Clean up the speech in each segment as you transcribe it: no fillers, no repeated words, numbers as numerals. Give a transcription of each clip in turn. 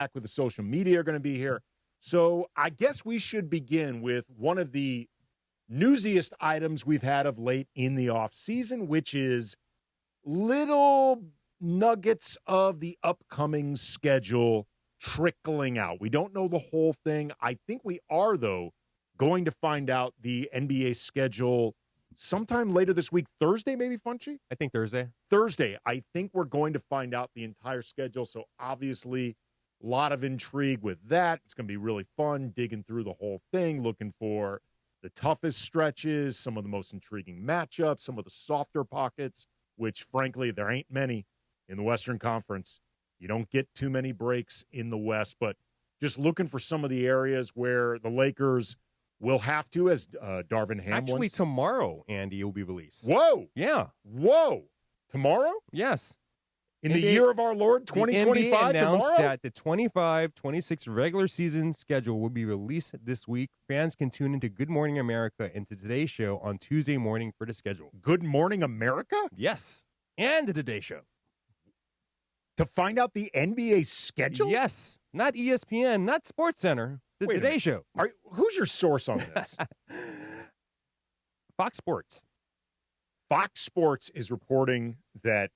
back with the social media are going to be here. So I guess we should begin with one of the newsiest items we've had of late in the offseason, which is little nuggets of the upcoming schedule trickling out. We don't know the whole thing. I think we are, though, going to find out the NBA schedule sometime later this week. Thursday, maybe, Funchy? I think Thursday. Thursday. I think we're going to find out the entire schedule. So obviously, a lot of intrigue with that. It's going to be really fun digging through the whole thing, looking for the toughest stretches, some of the most intriguing matchups, some of the softer pockets, which, frankly, there ain't many in the Western Conference. You don't get too many breaks in the West, but just looking for some of the areas where the Lakers will have to, as Darvin Ham Actually, tomorrow, Andy, will be released. Whoa. Yeah. Whoa. Tomorrow? Yes. In the year of our Lord, 2025, the NBA announced tomorrow? that the 25-26 regular season schedule will be released this week. Fans can tune into Good Morning America and to Today's Show on Tuesday morning for the schedule. Good Morning America? Yes. And the Today Show. To find out the NBA schedule? Yes. Not ESPN, not SportsCenter. The Today Show. Who's your source on this? Fox Sports. Fox Sports is reporting that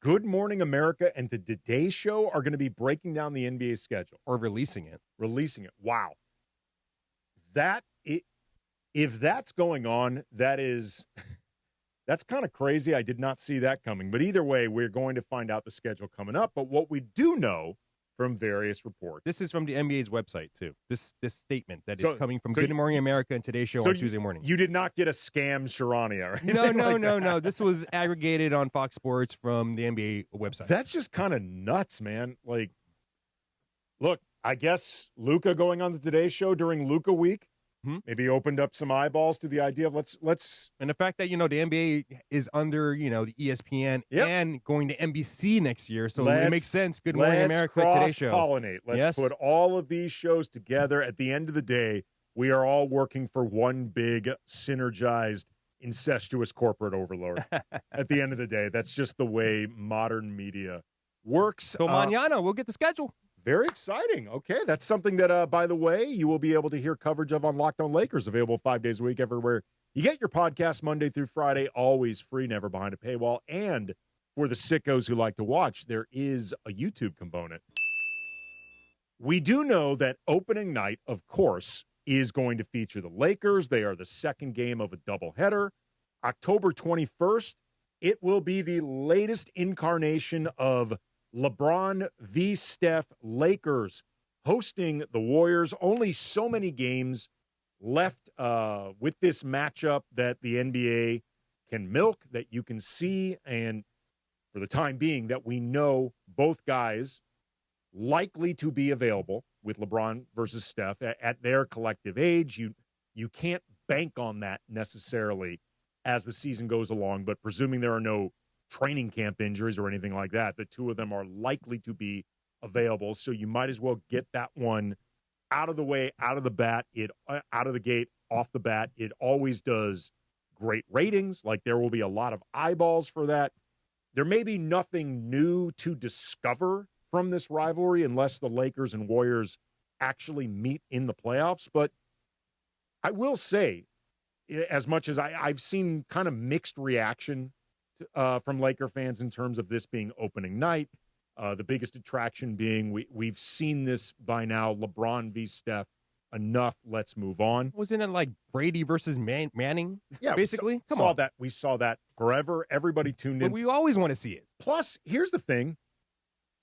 Good Morning America and the Today Show are going to be breaking down the NBA schedule. Or releasing it. Releasing it. Wow. If that's going on, that's kind of crazy. I did not see that coming. But either way, we're going to find out the schedule coming up. But what we do know from various reports. This is from the NBA's website, too. This statement that it's coming from Good Morning America and Today's Show on Tuesday morning. You did not get a scam Sharania or anything No. This was aggregated on Fox Sports from the NBA website. That's just kind of nuts, man. Like, look, I guess Luka going on the Today Show during Luka week maybe opened up some eyeballs to the idea of let's. And the fact that, the NBA is under, the ESPN and going to NBC next year. So it makes sense. Good Morning America, Today Show. Cross-pollinate. Let's put all of these shows together. At the end of the day, we are all working for one big, synergized, incestuous corporate overlord. At the end of the day, that's just the way modern media works. So mañana, we'll get the schedule. Very exciting. Okay, that's something that, by the way, you will be able to hear coverage of on Locked On Lakers, available 5 days a week everywhere you get your podcast, Monday through Friday, always free, never behind a paywall. And for the sickos who like to watch, there is a YouTube component. We do know that opening night, of course, is going to feature the Lakers. They are the second game of a doubleheader. October 21st, it will be the latest incarnation of LeBron v. Steph, Lakers hosting the Warriors. Only so many games left with this matchup that the NBA can milk, that you can see, and for the time being that we know both guys likely to be available with LeBron versus Steph at their collective age. You can't bank on that necessarily as the season goes along, but presuming there are no training camp injuries or anything like that, the two of them are likely to be available. So you might as well get that one out of the way, out of the gate, off the bat. It always does great ratings. Like, there will be a lot of eyeballs for that. There may be nothing new to discover from this rivalry unless the Lakers and Warriors actually meet in the playoffs. But I will say, as much as I've seen kind of mixed reaction from Laker fans in terms of this being opening night, the biggest attraction being we've seen this by now, LeBron v. Steph, enough, let's move on. Wasn't it like Brady versus Manning? Yeah, basically. We saw that forever. Everybody tuned in. But we always want to see it. Plus, here's the thing.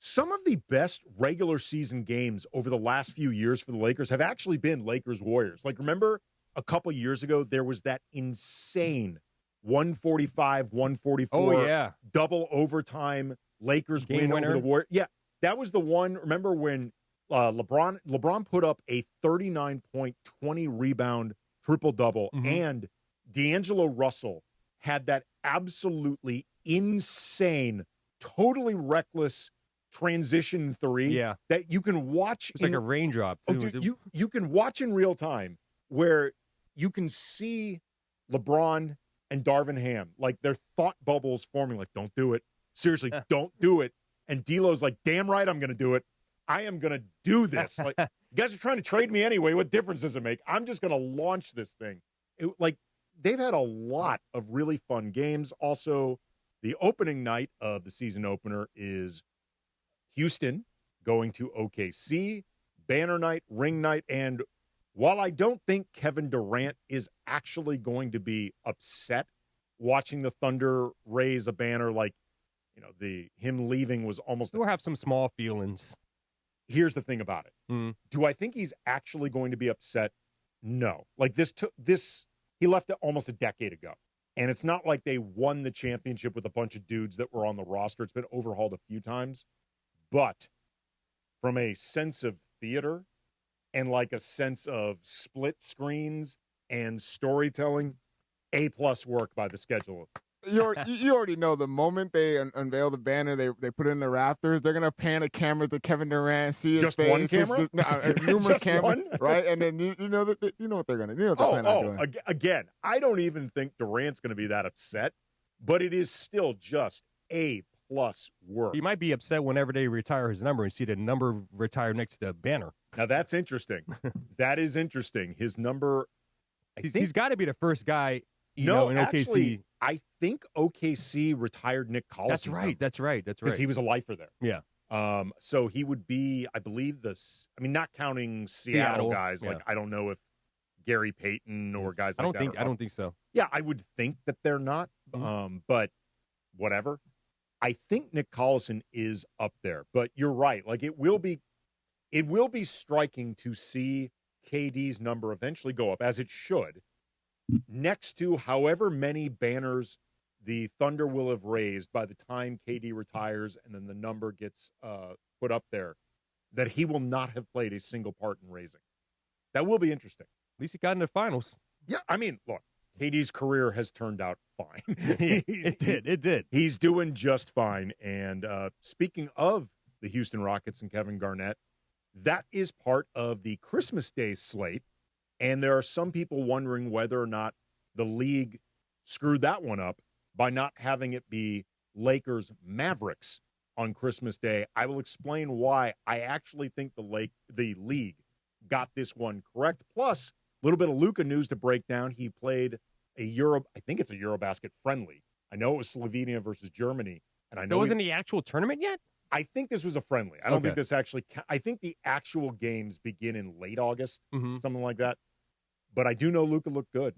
Some of the best regular season games over the last few years for the Lakers have actually been Lakers-Warriors. Like, remember a couple years ago, there was that insane 145-144 double overtime Lakers win over the Warriors. Yeah, that was the one. Remember when LeBron put up a 39-point, 20-rebound triple-double, and D'Angelo Russell had that absolutely insane, totally reckless transition three that you can watch. It's like a raindrop, too. Oh, dude, you can watch in real time where you can see LeBron and Darvin Ham, like their thought bubbles forming, like, don't do it. Seriously, don't do it. And D'Lo's like, damn right I'm going to do it. I am going to do this. Like, you guys are trying to trade me anyway. What difference does it make? I'm just going to launch this thing. They've had a lot of really fun games. Also, the opening night of the season opener is Houston going to OKC, banner night, ring night, and while I don't think Kevin Durant is actually going to be upset watching the Thunder raise a banner, like, him leaving was almost. We'll have some small feelings. Here's the thing about it. Do I think he's actually going to be upset? No. Like he left it almost a decade ago. And it's not like they won the championship with a bunch of dudes that were on the roster. It's been overhauled a few times. But from a sense of theater and like a sense of split screens and storytelling, A+ work by the schedule. You already know the moment they unveil the banner, they put it in the rafters, they're going to pan a camera to Kevin Durant, see his just face. One camera? Numerous cameras, right? And then you know what they're going to do. Again, I don't even think Durant's going to be that upset, but it is still just A+ work. He might be upset whenever they retire his number and see the number retired next to the banner. Now, that's interesting. That is interesting. His number, he's got to be the first guy in actually, OKC. I think OKC retired Nick Collins. That's right. Because he was a lifer there. Yeah. So he would be, I believe not counting Seattle guys. Yeah. Like, I don't know if Gary Payton or guys like that. I don't think so. Yeah, I would think that they're not. But whatever. I think Nick Collison is up there. But you're right. Like, it will be striking to see KD's number eventually go up, as it should, next to however many banners the Thunder will have raised by the time KD retires and then the number gets put up there, that he will not have played a single part in raising. That will be interesting. At least he got in the finals. Yeah, I mean, look, KD's career has turned out fine. It did. He's doing just fine. And speaking of the Houston Rockets and Kevin Garnett, that is part of the Christmas Day slate. And there are some people wondering whether or not the league screwed that one up by not having it be Lakers Mavericks on Christmas Day. I will explain why I actually think the league got this one correct. Plus, a little bit of Luka news to break down. He played I think it's a Eurobasket friendly. I know it was Slovenia versus Germany. And I know it wasn't the actual tournament yet? I think this was a friendly. I don't think this actually I think the actual games begin in late August, something like that. But I do know Luka looked good.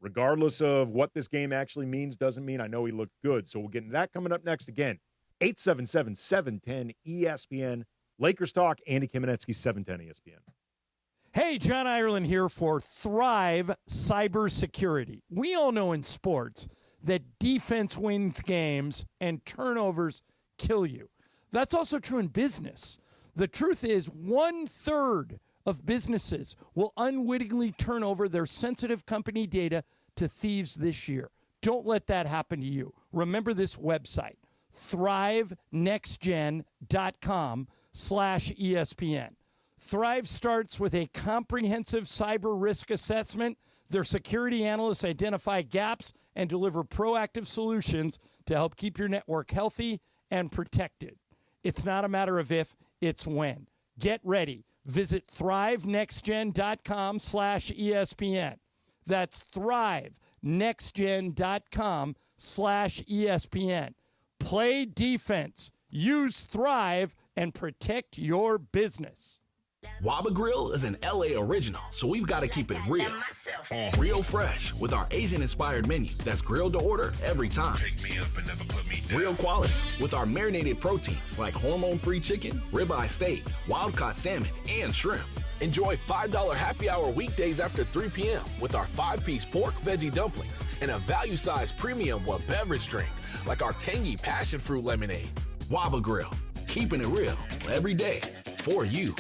Regardless of what this game actually means, doesn't mean I know he looked good. So we'll get into that coming up next. Again, 877-710-ESPN. Lakers Talk, Andy Kamenetzy, 710 ESPN. Hey, John Ireland here for Thrive Cybersecurity. We all know in sports that defense wins games and turnovers kill you. That's also true in business. The truth is 1/3 of businesses will unwittingly turn over their sensitive company data to thieves this year. Don't let that happen to you. Remember this website, thrivenextgen.com/ESPN. Thrive starts with a comprehensive cyber risk assessment. Their security analysts identify gaps and deliver proactive solutions to help keep your network healthy and protected. It's not a matter of if, it's when. Get ready. Visit thrivenextgen.com/ESPN. That's thrivenextgen.com/ESPN. Play defense. Use Thrive and protect your business. Waba Grill is an LA original, so we've got to keep it real. Real fresh with our Asian-inspired menu that's grilled to order every time. Take me up and never put me down. Real quality with our marinated proteins like hormone-free chicken, ribeye steak, wild-caught salmon, and shrimp. Enjoy $5 happy hour weekdays after 3 p.m. with our 5-piece pork veggie dumplings and a value-sized premium beverage drink like our tangy passion fruit lemonade. Waba Grill, keeping it real every day for you.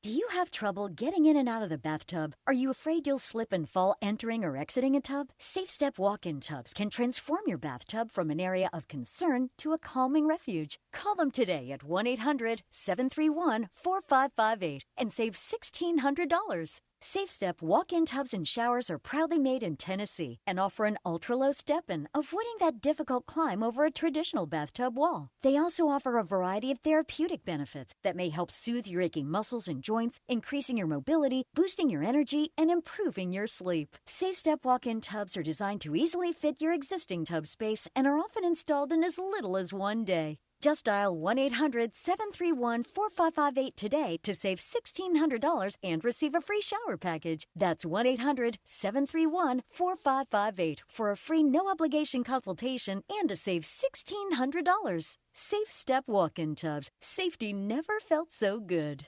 Do you have trouble getting in and out of the bathtub? Are you afraid you'll slip and fall entering or exiting a tub? SafeStep walk-in tubs can transform your bathtub from an area of concern to a calming refuge. Call them today at 1-800-731-4558 and save $1,600. Safe Step walk-in tubs and showers are proudly made in Tennessee and offer an ultra-low step-in, avoiding that difficult climb over a traditional bathtub wall. They also offer a variety of therapeutic benefits that may help soothe your aching muscles and joints, increasing your mobility, boosting your energy, and improving your sleep. Safe Step walk-in tubs are designed to easily fit your existing tub space and are often installed in as little as one day. Just dial 1-800-731-4558 today to save $1,600 and receive a free shower package. That's 1-800-731-4558 for a free no-obligation consultation and to save $1,600. Safe Step walk-in tubs. Safety never felt so good.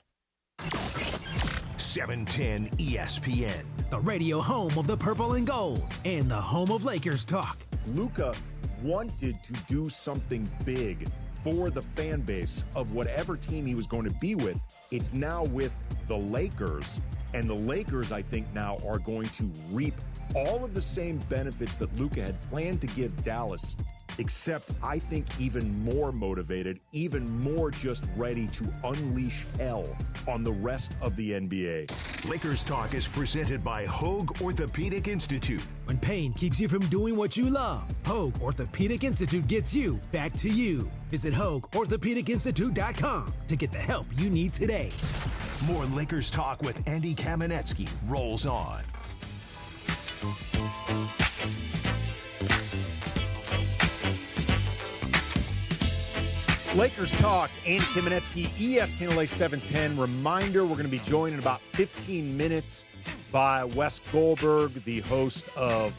710 ESPN. The radio home of the purple and gold and the home of Lakers talk. Luka wanted to do something big for the fan base of whatever team he was going to be with. It's now with the Lakers, and the Lakers, I think, now are going to reap all of the same benefits that Luka had planned to give Dallas, except I think even more motivated, even more just ready to unleash hell on the rest of the NBA. Lakers Talk is presented by Hoag Orthopedic Institute. When pain keeps you from doing what you love, Hoag Orthopedic Institute gets you back to you. Visit HoagOrthopedicInstitute.com to get the help you need today. More Lakers Talk with Andy Kamenetzy rolls on. Lakers Talk, Andy Kamenetzy, ESPN LA 710. Reminder, we're going to be joined in about 15 minutes by Wes Goldberg, the host of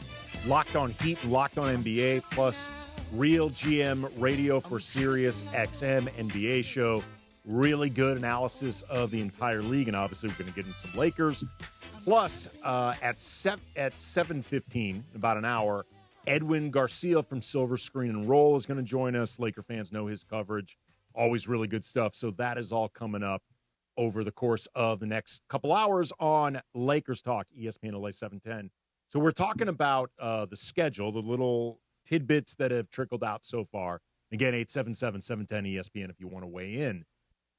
Locked On Heat, Locked On NBA, plus Real GM Radio for Sirius XM NBA show. Really good analysis of the entire league, and obviously we're going to get into some Lakers. Plus, at 7:15, about an hour, Edwin Garcia from Silver Screen and Roll is going to join us. Laker fans know his coverage. Always really good stuff. So that is all coming up over the course of the next couple hours on Lakers Talk, ESPN LA 710. So we're talking about the schedule, the little tidbits that have trickled out so far. Again, 877-710-ESPN if you want to weigh in.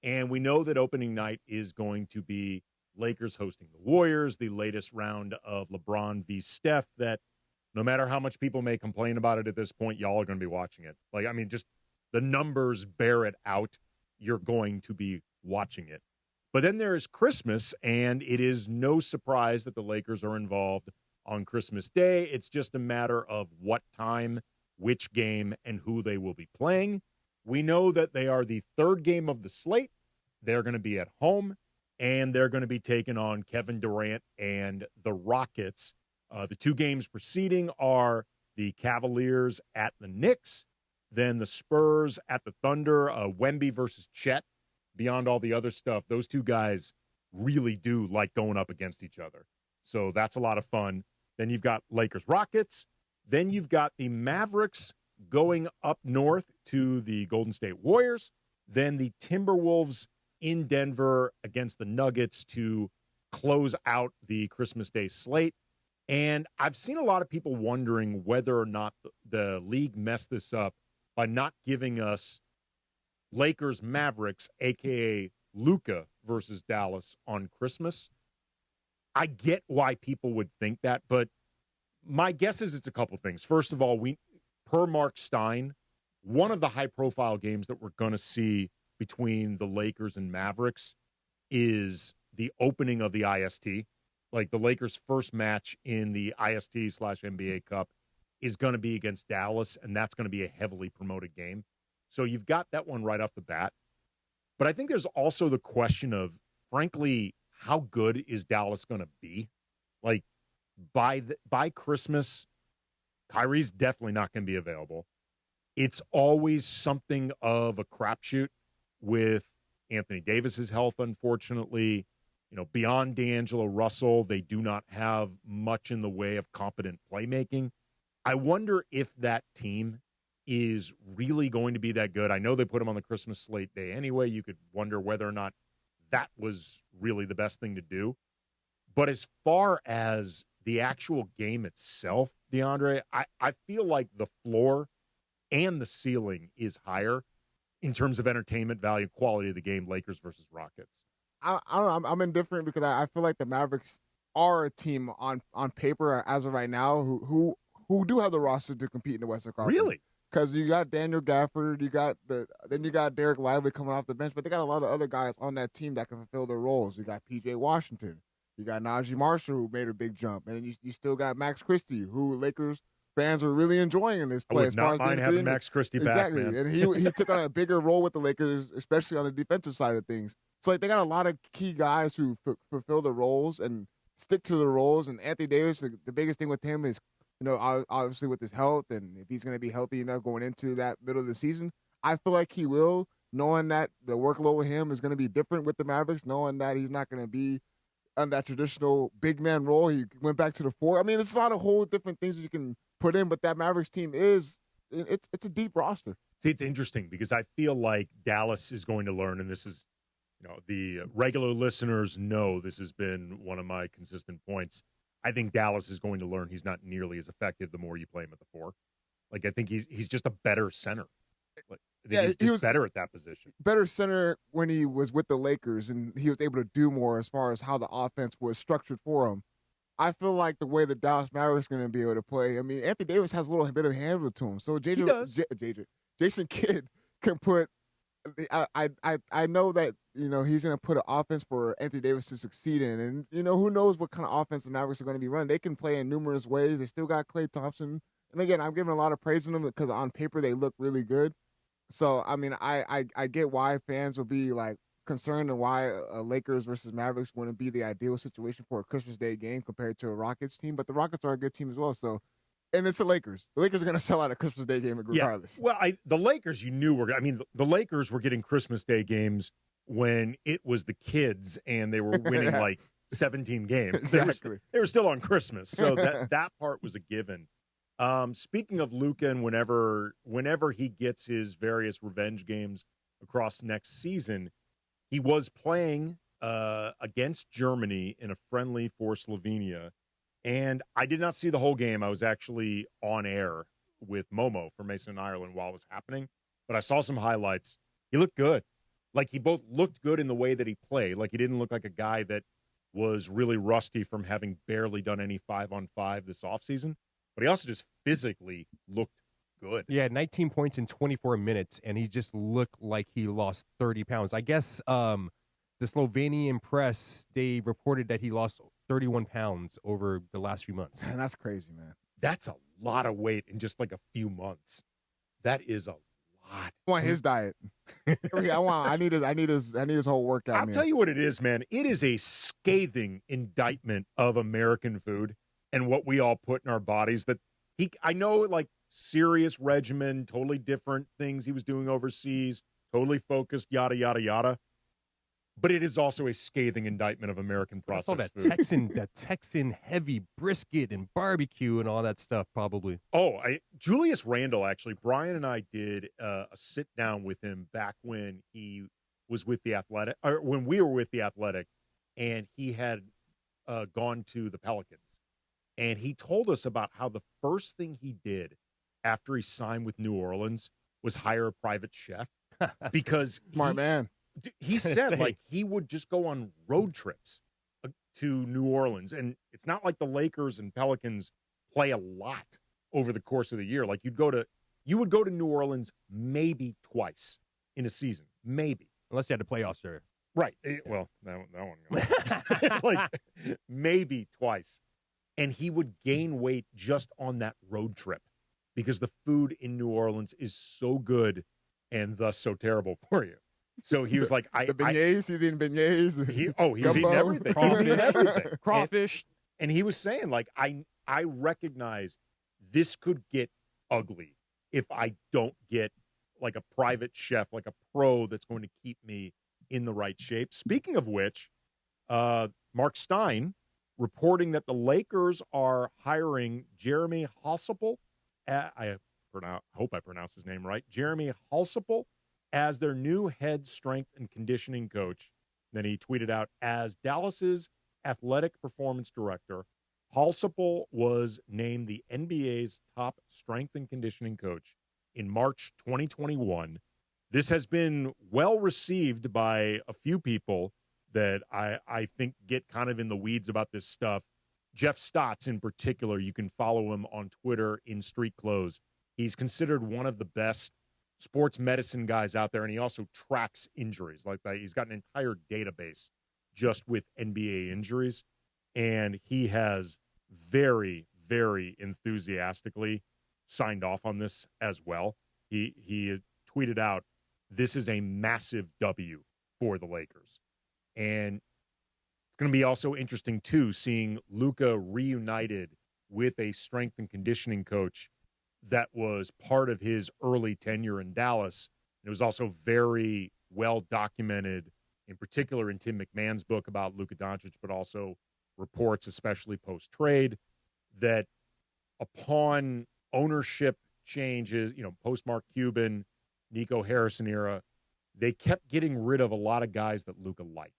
And we know that opening night is going to be Lakers hosting the Warriors, the latest round of LeBron v. Steph that no matter how much people may complain about it at this point, y'all are going to be watching it. Like, I mean, just the numbers bear it out. You're going to be watching it. But then there is Christmas, and it is no surprise that the Lakers are involved on Christmas Day. It's just a matter of what time, which game, and who they will be playing. We know that they are the third game of the slate. They're going to be at home, and they're going to be taking on Kevin Durant and the Rockets. The two games preceding are the Cavaliers at the Knicks, then the Spurs at the Thunder, Wemby versus Chet. Beyond all the other stuff, those two guys really do like going up against each other. So that's a lot of fun. Then you've got Lakers-Rockets. Then you've got the Mavericks going up north to the Golden State Warriors. Then the Timberwolves in Denver against the Nuggets to close out the Christmas Day slate. And I've seen a lot of people wondering whether or not the league messed this up by not giving us Lakers Mavericks, a.k.a. Luka versus Dallas on Christmas. I get why people would think that, but my guess is it's a couple things. First of all, per Mark Stein, one of the high-profile games that we're going to see between the Lakers and Mavericks is the opening of the IST. Like the Lakers' first match in the IST/NBA Cup is going to be against Dallas, and that's going to be a heavily promoted game. So you've got that one right off the bat. But I think there's also the question of, frankly, how good is Dallas going to be? Like, by Christmas, Kyrie's definitely not going to be available. It's always something of a crapshoot with Anthony Davis's health, unfortunately. You know, beyond D'Angelo Russell, they do not have much in the way of competent playmaking. I wonder if that team is really going to be that good. I know they put him on the Christmas slate day anyway. You could wonder whether or not that was really the best thing to do. But as far as the actual game itself, DeAndre, I feel like the floor and the ceiling is higher in terms of entertainment value, quality of the game, Lakers versus Rockets. I don't know. I'm indifferent because I feel like the Mavericks are a team on paper as of right now who do have the roster to compete in the Western Conference. Really? Because you got Daniel Gafford, you got Derek Lively coming off the bench, but they got a lot of other guys on that team that can fulfill their roles. You got P.J. Washington, you got Najee Marshall, who made a big jump, and you still got Max Christie, who Lakers fans are really enjoying in this play. I would not mind having Max Christie back, exactly, man. And he took on a bigger role with the Lakers, especially on the defensive side of things. So like they got a lot of key guys who fulfill the roles and stick to the roles. And Anthony Davis, the biggest thing with him is, obviously with his health, and if he's going to be healthy enough going into that middle of the season, I feel like he will, knowing that the workload with him is going to be different with the Mavericks, knowing that he's not going to be on that traditional big man role. He went back to the 4. I mean, it's a lot of whole different things that you can put in, but that Mavericks team it's a deep roster. See, it's interesting because I feel like Dallas is going to learn, and this is, the regular listeners know this has been one of my consistent points. I think Dallas is going to learn he's not nearly as effective the more you play him at the 4. Like, I think he's just a better center. Like, he was better at that position. Better center when he was with the Lakers, and he was able to do more as far as how the offense was structured for him. I feel like the way the Dallas Mavericks are going to be able to play, I mean, Anthony Davis has a little bit of handle to him. So Jason Kidd can put I know that, he's going to put an offense for Anthony Davis to succeed in. And, who knows what kind of offense the Mavericks are going to be running. They can play in numerous ways. They still got Klay Thompson. And, again, I'm giving a lot of praise to them because on paper they look really good. So, I mean, I get why fans will be, like, concerned and why Lakers versus Mavericks wouldn't be the ideal situation for a Christmas Day game compared to a Rockets team. But the Rockets are a good team as well. So, and it's the Lakers. The Lakers are going to sell out a Christmas Day game regardless. Yeah. Well, the Lakers, the Lakers were getting Christmas Day games when it was the kids and they were winning like 17 games. Exactly. They were still on Christmas. So that part was a given. Speaking of Luka, and whenever he gets his various revenge games across next season, he was playing against Germany in a friendly for Slovenia. And I did not see the whole game. I was actually on air with Momo from Mason and Ireland while it was happening. But I saw some highlights. He looked good. Like, he both looked good in the way that he played. Like, he didn't look like a guy that was really rusty from having barely done any 5-on-5 this offseason. But he also just physically looked good. Yeah, 19 points in 24 minutes, and he just looked like he lost 30 pounds. I guess the Slovenian press, they reported that he lost 31 pounds over the last few months. Man, that's crazy, man. That's a lot of weight in just like a few months. That is a lot. I want his diet. I need his whole workout. I'll tell you what it is, man. It is a scathing indictment of American food and what we all put in our bodies. That I know, like, serious regimen, totally different things he was doing overseas, totally focused, yada yada yada. But it is also a scathing indictment of American processed food. That Texan heavy brisket and barbecue and all that stuff, probably. Julius Randle, actually, Brian and I did a sit down with him back when he was with the Athletic, or when we were with the Athletic, and he had gone to the Pelicans. And he told us about how the first thing he did after he signed with New Orleans was hire a private chef because smart man. He said, like, he would just go on road trips to New Orleans. And it's not like the Lakers and Pelicans play a lot over the course of the year. Like, you would go to New Orleans maybe twice in a season. Maybe. Unless you had the playoffs there. Right. Well, that one. Like, maybe twice. And he would gain weight just on that road trip because the food in New Orleans is so good and thus so terrible for you. So he was like, he's eating beignets. He's eating everything. He's eating everything. Crawfish. And he was saying, like, I recognized this could get ugly if I don't get, like, a private chef, like a pro that's going to keep me in the right shape. Speaking of which, Mark Stein reporting that the Lakers are hiring Jeremy Halsapel. I hope I pronounced his name right. Jeremy Halsapel as their new head strength and conditioning coach. Then he tweeted out, as Dallas's athletic performance director, Halsapel was named the NBA's top strength and conditioning coach in March 2021. This has been well received by a few people, that I think get kind of in the weeds about this stuff. Jeff Stotts, in particular, you can follow him on Twitter in Street Clothes. He's considered one of the best sports medicine guys out there, and he also tracks injuries like that. He's got an entire database just with NBA injuries, and he has very, very enthusiastically signed off on this as well. He tweeted out, "This is a massive W for the Lakers." And it's going to be also interesting, too, seeing Luka reunited with a strength and conditioning coach that was part of his early tenure in Dallas. It was also very well documented, in particular in Tim McMahon's book about Luca Donic, but also reports, especially post-trade, that upon ownership changes, post Mark Cuban, Nico Harrison era, they kept getting rid of a lot of guys that Luka liked.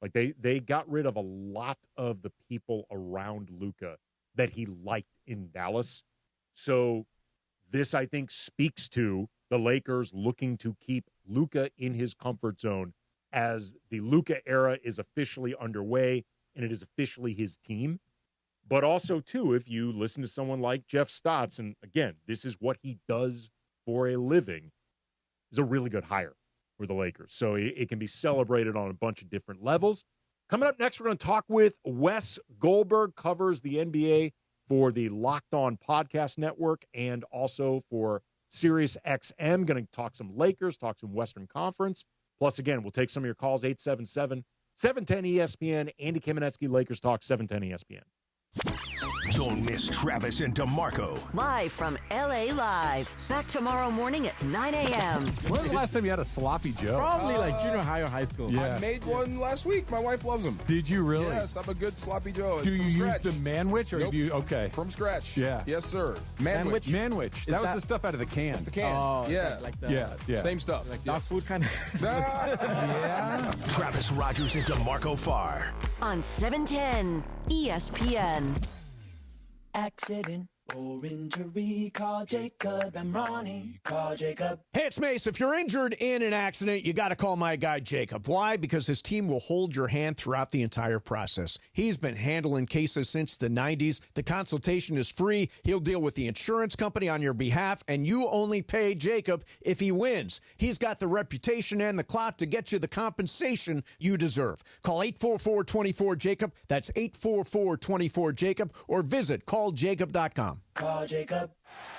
Like they got rid of a lot of the people around Luka that he liked in Dallas. So this, I think, speaks to the Lakers looking to keep Luka in his comfort zone as the Luka era is officially underway and it is officially his team. But also, too, if you listen to someone like Jeff Stotts, and again, this is what he does for a living, is a really good hire for the Lakers. So it can be celebrated on a bunch of different levels. Coming up next, we're going to talk with Wes Goldberg, covers the NBA for the Locked On Podcast Network and also for Sirius XM. Going to talk some Lakers, talk some Western Conference. Plus, again, we'll take some of your calls, 877-710-ESPN. Andy Kamenetzy, Lakers Talk, 710 ESPN. Don't miss Travis and DeMarco. Live from L.A. Live. Back tomorrow morning at 9 a.m. When was the last time you had a sloppy Joe? Probably like junior high or high school. Yeah. I made one last week. My wife loves them. Did you really? Yes, I'm a good sloppy Joe. Do you use the Manwich or Nope. do you? Okay. From scratch. Yeah. Yes, sir. Manwich. That was the stuff out of the can. That's the can. Oh, yeah. Like the, yeah. Same stuff. Like dog food kind of. Yeah. Travis Rogers and DeMarco Farr. On 710 ESPN. Accident or injury, call Jacob and Ronnie. Call Jacob. Hey, it's Mace. If you're injured in an accident, you got to call my guy Jacob. Why? Because his team will hold your hand throughout the entire process. He's been handling cases since the 90s. The consultation is free. He'll deal with the insurance company on your behalf, and you only pay Jacob if he wins. He's got the reputation and the clout to get you the compensation you deserve. Call 844-24-JACOB. That's 844-24-JACOB, or visit calljacob.com. Call Jacob.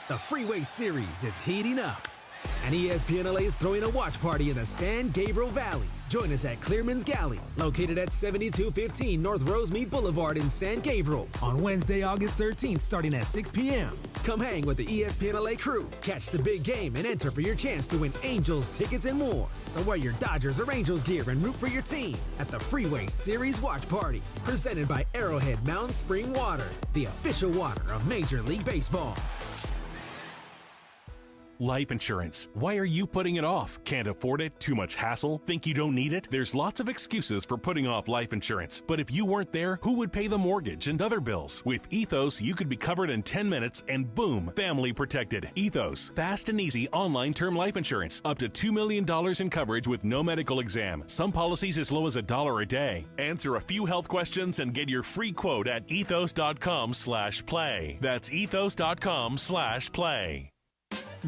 The Freeway Series is heating up, and ESPN LA is throwing a watch party in the San Gabriel Valley. Join us at Clearman's Galley, located at 7215 North Rosemead Boulevard in San Gabriel, on Wednesday, August 13th, starting at 6 p.m. Come hang with the ESPN LA crew, catch the big game, and enter for your chance to win Angels tickets and more. So wear your Dodgers or Angels gear and root for your team at the Freeway Series Watch Party, presented by Arrowhead Mountain Spring Water, the official water of Major League Baseball. Life insurance. Why are you putting it off? Can't afford it? Too much hassle? Think you don't need it? There's lots of excuses for putting off life insurance. But if you weren't there, who would pay the mortgage and other bills? With Ethos, you could be covered in 10 minutes and boom, family protected. Ethos, fast and easy online term life insurance. Up to $2 million in coverage with no medical exam. Some policies as low as $1 a day. Answer a few health questions and get your free quote at ethos.com/play. That's ethos.com/play.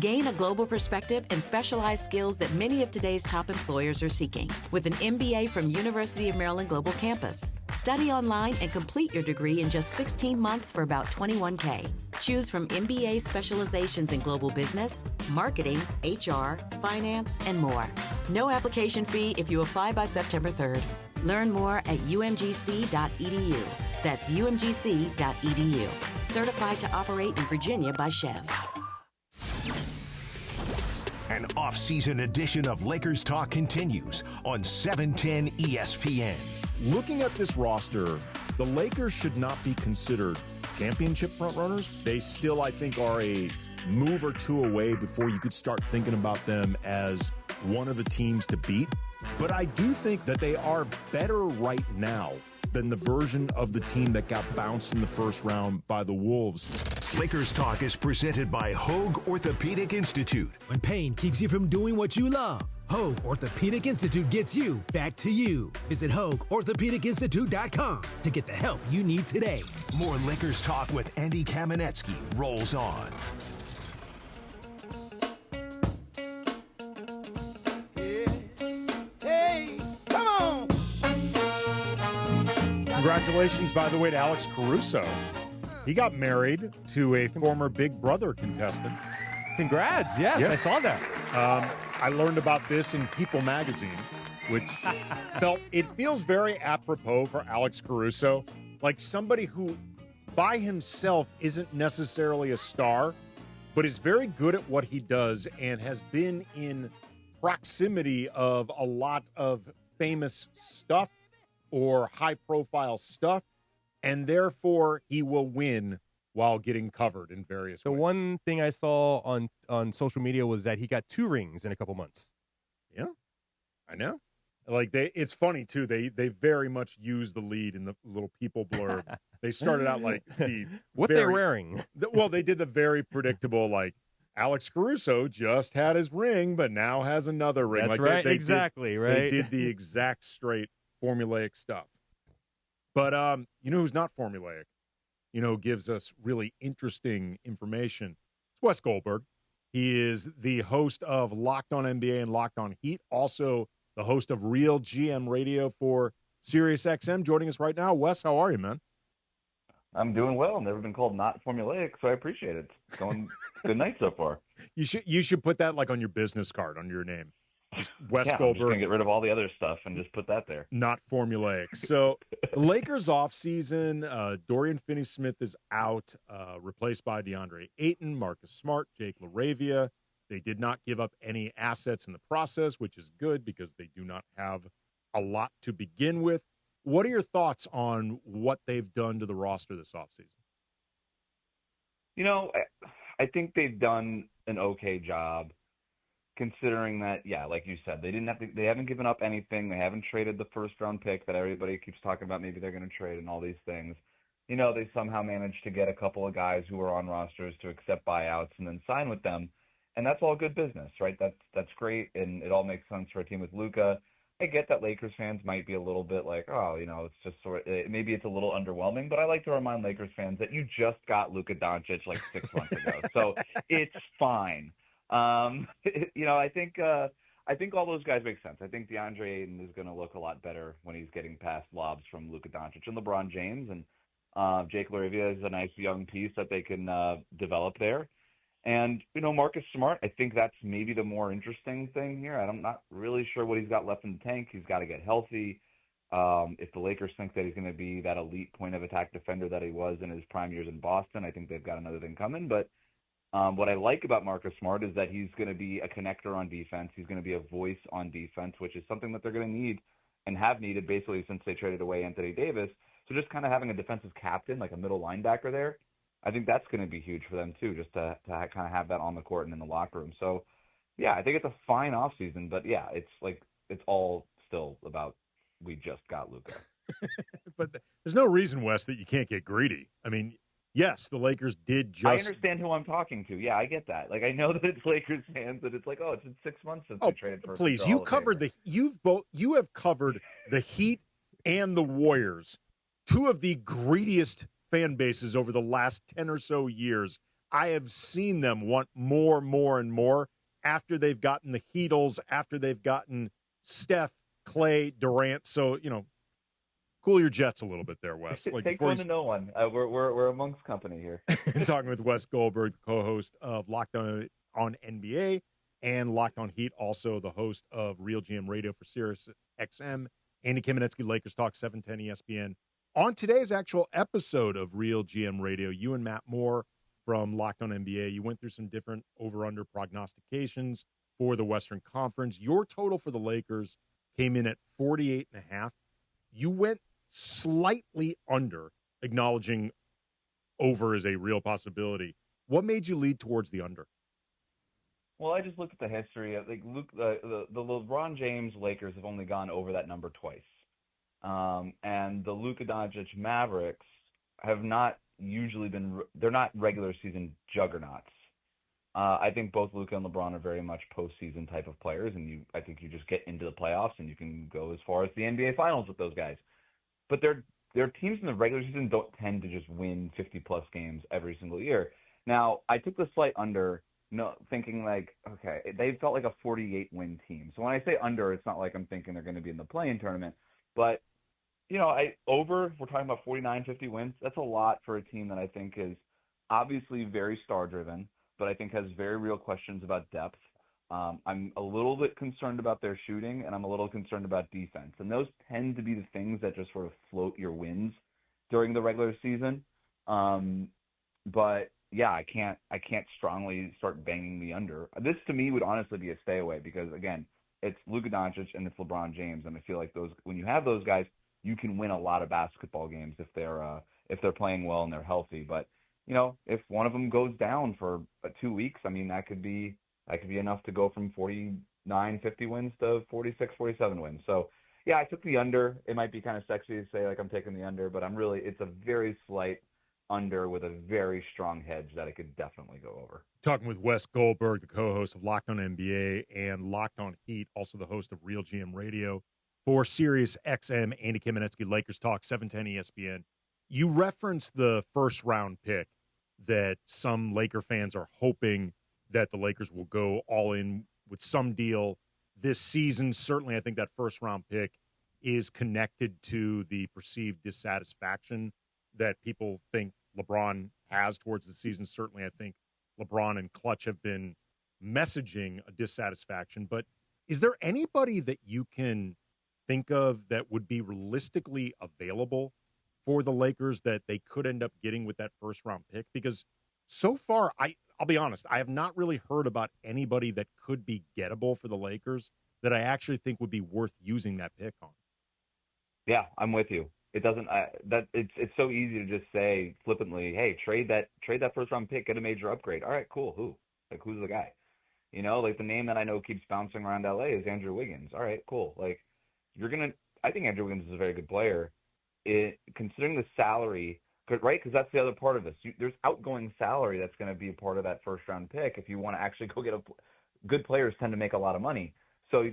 Gain a global perspective and specialized skills that many of today's top employers are seeking with an MBA from University of Maryland Global Campus. Study online and complete your degree in just 16 months for about $21K. Choose from MBA specializations in global business, marketing, HR, finance, and more. No application fee if you apply by September 3rd. Learn more at umgc.edu. That's umgc.edu. Certified to operate in Virginia by Chev. An off-season edition of Lakers Talk continues on 710 ESPN. Looking at this roster, the Lakers should not be considered championship frontrunners. They still, I think, are a move or two away before you could start thinking about them as one of the teams to beat. But I do think that they are better right now than the version of the team that got bounced in the first round by the Wolves. Lakers Talk is presented by Hoag Orthopedic Institute. When pain keeps you from doing what you love, Hoag Orthopedic Institute gets you back to you. Visit HoagOrthopedicInstitute.com to get the help you need today. More Lakers Talk with Andy Kamenetzy rolls on. Hey, come on! Congratulations, by the way, to Alex Caruso. He got married to a former Big Brother contestant. Congrats. Yes, I saw that. I learned about this in People magazine, which feels very apropos for Alex Caruso. Like somebody who, by himself, isn't necessarily a star, but is very good at what he does and has been in proximity of a lot of famous stuff or high-profile stuff, and therefore he will win while getting covered in various ways. The one thing I saw on social media was that he got 2 rings in a couple months. Yeah, I know. Like it's funny too. They very much use the lead in the little People blurb. They started out like they're wearing. Well, they did the very predictable like Alex Caruso just had his ring, but now has another ring. That's like right. They Right. did the exact straight formulaic stuff. But you know who's not formulaic? You know, gives us really interesting information. It's Wes Goldberg. He is the host of Locked On NBA and Locked On Heat, also the host of Real GM Radio for Sirius XM. Joining us right now, Wes, how are you, man? I'm doing well. Never been called not formulaic, so I appreciate it. It's going good night so far. You should put that like on your business card, on your name. Wes I'm Goldberg. just going to get rid of all the other stuff and just put that there. Not formulaic. So the Lakers offseason, Dorian Finney-Smith is out, replaced by DeAndre Ayton, Marcus Smart, Jake LaRavia. They did not give up any assets in the process, which is good because they do not have a lot to begin with. What are your thoughts on what they've done to the roster this offseason? You know, I think they've done an okay job. Considering that, yeah, like you said, they haven't given up anything. They haven't traded the first-round pick that everybody keeps talking about. Maybe they're going to trade and all these things. You know, they somehow managed to get a couple of guys who are on rosters to accept buyouts and then sign with them, and that's all good business, right? That's great, and it all makes sense for a team with Luka. I get that Lakers fans might be a little bit like, oh, you know, it's just maybe it's a little underwhelming, but I like to remind Lakers fans that you just got Luca Donic like 6 months ago, so it's fine. You know, I think all those guys make sense. I think DeAndre Ayton is going to look a lot better when he's getting past lobs from Luka Donic and LeBron James, and Jake LaRavia is a nice young piece that they can develop there. And, you know, Marcus Smart, I think that's maybe the more interesting thing here. I'm not really sure what he's got left in the tank. He's got to get healthy. If the Lakers think that he's going to be that elite point of attack defender that he was in his prime years in Boston, I think they've got another thing coming. But what I like about Marcus Smart is that he's going to be a connector on defense. He's going to be a voice on defense, which is something that they're going to need and have needed basically since they traded away Anthony Davis. So just kind of having a defensive captain, like a middle linebacker there, I think that's going to be huge for them too, just to kind of have that on the court and in the locker room. So, yeah, I think it's a fine offseason, but yeah, it's all still about we just got Luka. But there's no reason, Wes, that you can't get greedy. I mean, yes, the Lakers did just. I understand who I'm talking to. Yeah, I get that. Like, I know that it's Lakers fans, that it's like, oh, it's been 6 months since they traded for. Please, you covered you have covered the Heat and the Warriors, two of the greediest fan bases over the last 10 or so years. I have seen them want more and more after they've gotten the Heatles, after they've gotten Steph, Clay, Durant. So, you know, cool your jets a little bit there, Wes. Like, take one to know one. We're amongst company here. Talking with Wes Goldberg, the co-host of Locked On NBA and Locked On Heat, also the host of Real GM Radio for Sirius XM. Andy Kamenetzy, Lakers Talk, 710 ESPN. On today's actual episode of Real GM Radio, you and Matt Moore from Locked On NBA, you went through some different over-under prognostications for the Western Conference. Your total for the Lakers came in at 48.5. You went slightly under, acknowledging over is a real possibility. What made you lead towards the under? Well, I just looked at the history of the LeBron James Lakers have only gone over that number twice. And the Luca Donic Mavericks have not usually been – they're not regular season juggernauts. I think both Luka and LeBron are very much postseason type of players, and I think you just get into the playoffs and you can go as far as the NBA Finals with those guys. But their teams in the regular season don't tend to just win 50-plus games every single year. Now, I took the slight under, thinking like, okay, they felt like a 48-win team. So when I say under, it's not like I'm thinking they're going to be in the play-in tournament. But, we're talking about 49, 50 wins. That's a lot for a team that I think is obviously very star-driven, but I think has very real questions about depth. I'm a little bit concerned about their shooting, and I'm a little concerned about defense. And those tend to be the things that just sort of float your wins during the regular season. But yeah, I can't strongly start banging the under. This to me would honestly be a stay away because again, it's Luca Donic and it's LeBron James, and I feel like when you have those guys, you can win a lot of basketball games if they're playing well and they're healthy. But if one of them goes down for 2 weeks, I mean that could be enough to go from 49, 50 wins to 46, 47 wins. So yeah, I took the under. It might be kind of sexy to say like I'm taking the under, but it's a very slight under with a very strong hedge that it could definitely go over. Talking with Wes Goldberg, the co-host of Locked On NBA and Locked On Heat, also the host of Real GM Radio for Sirius XM, Andy Kamenetzy, Lakers Talk, 710 ESPN. You referenced the first-round pick that some Laker fans are hoping that the Lakers will go all in with some deal this season. Certainly, I think that first-round pick is connected to the perceived dissatisfaction that people think LeBron has towards the season. Certainly, I think LeBron and Clutch have been messaging a dissatisfaction. But is there anybody that you can think of that would be realistically available for the Lakers that they could end up getting with that first-round pick? Because so far, I'll be honest, I have not really heard about anybody that could be gettable for the Lakers that I actually think would be worth using that pick on. Yeah, I'm with you. It doesn't it's so easy to just say flippantly, hey, trade that first round pick, get a major upgrade. All right, cool. Who's the guy? The name that I know keeps bouncing around LA is Andrew Wiggins. All right, cool. I think Andrew Wiggins is a very good player. Considering the salary, right? Because that's the other part of this. There's outgoing salary that's going to be a part of that first round pick if you want to actually go get good players tend to make a lot of money. So you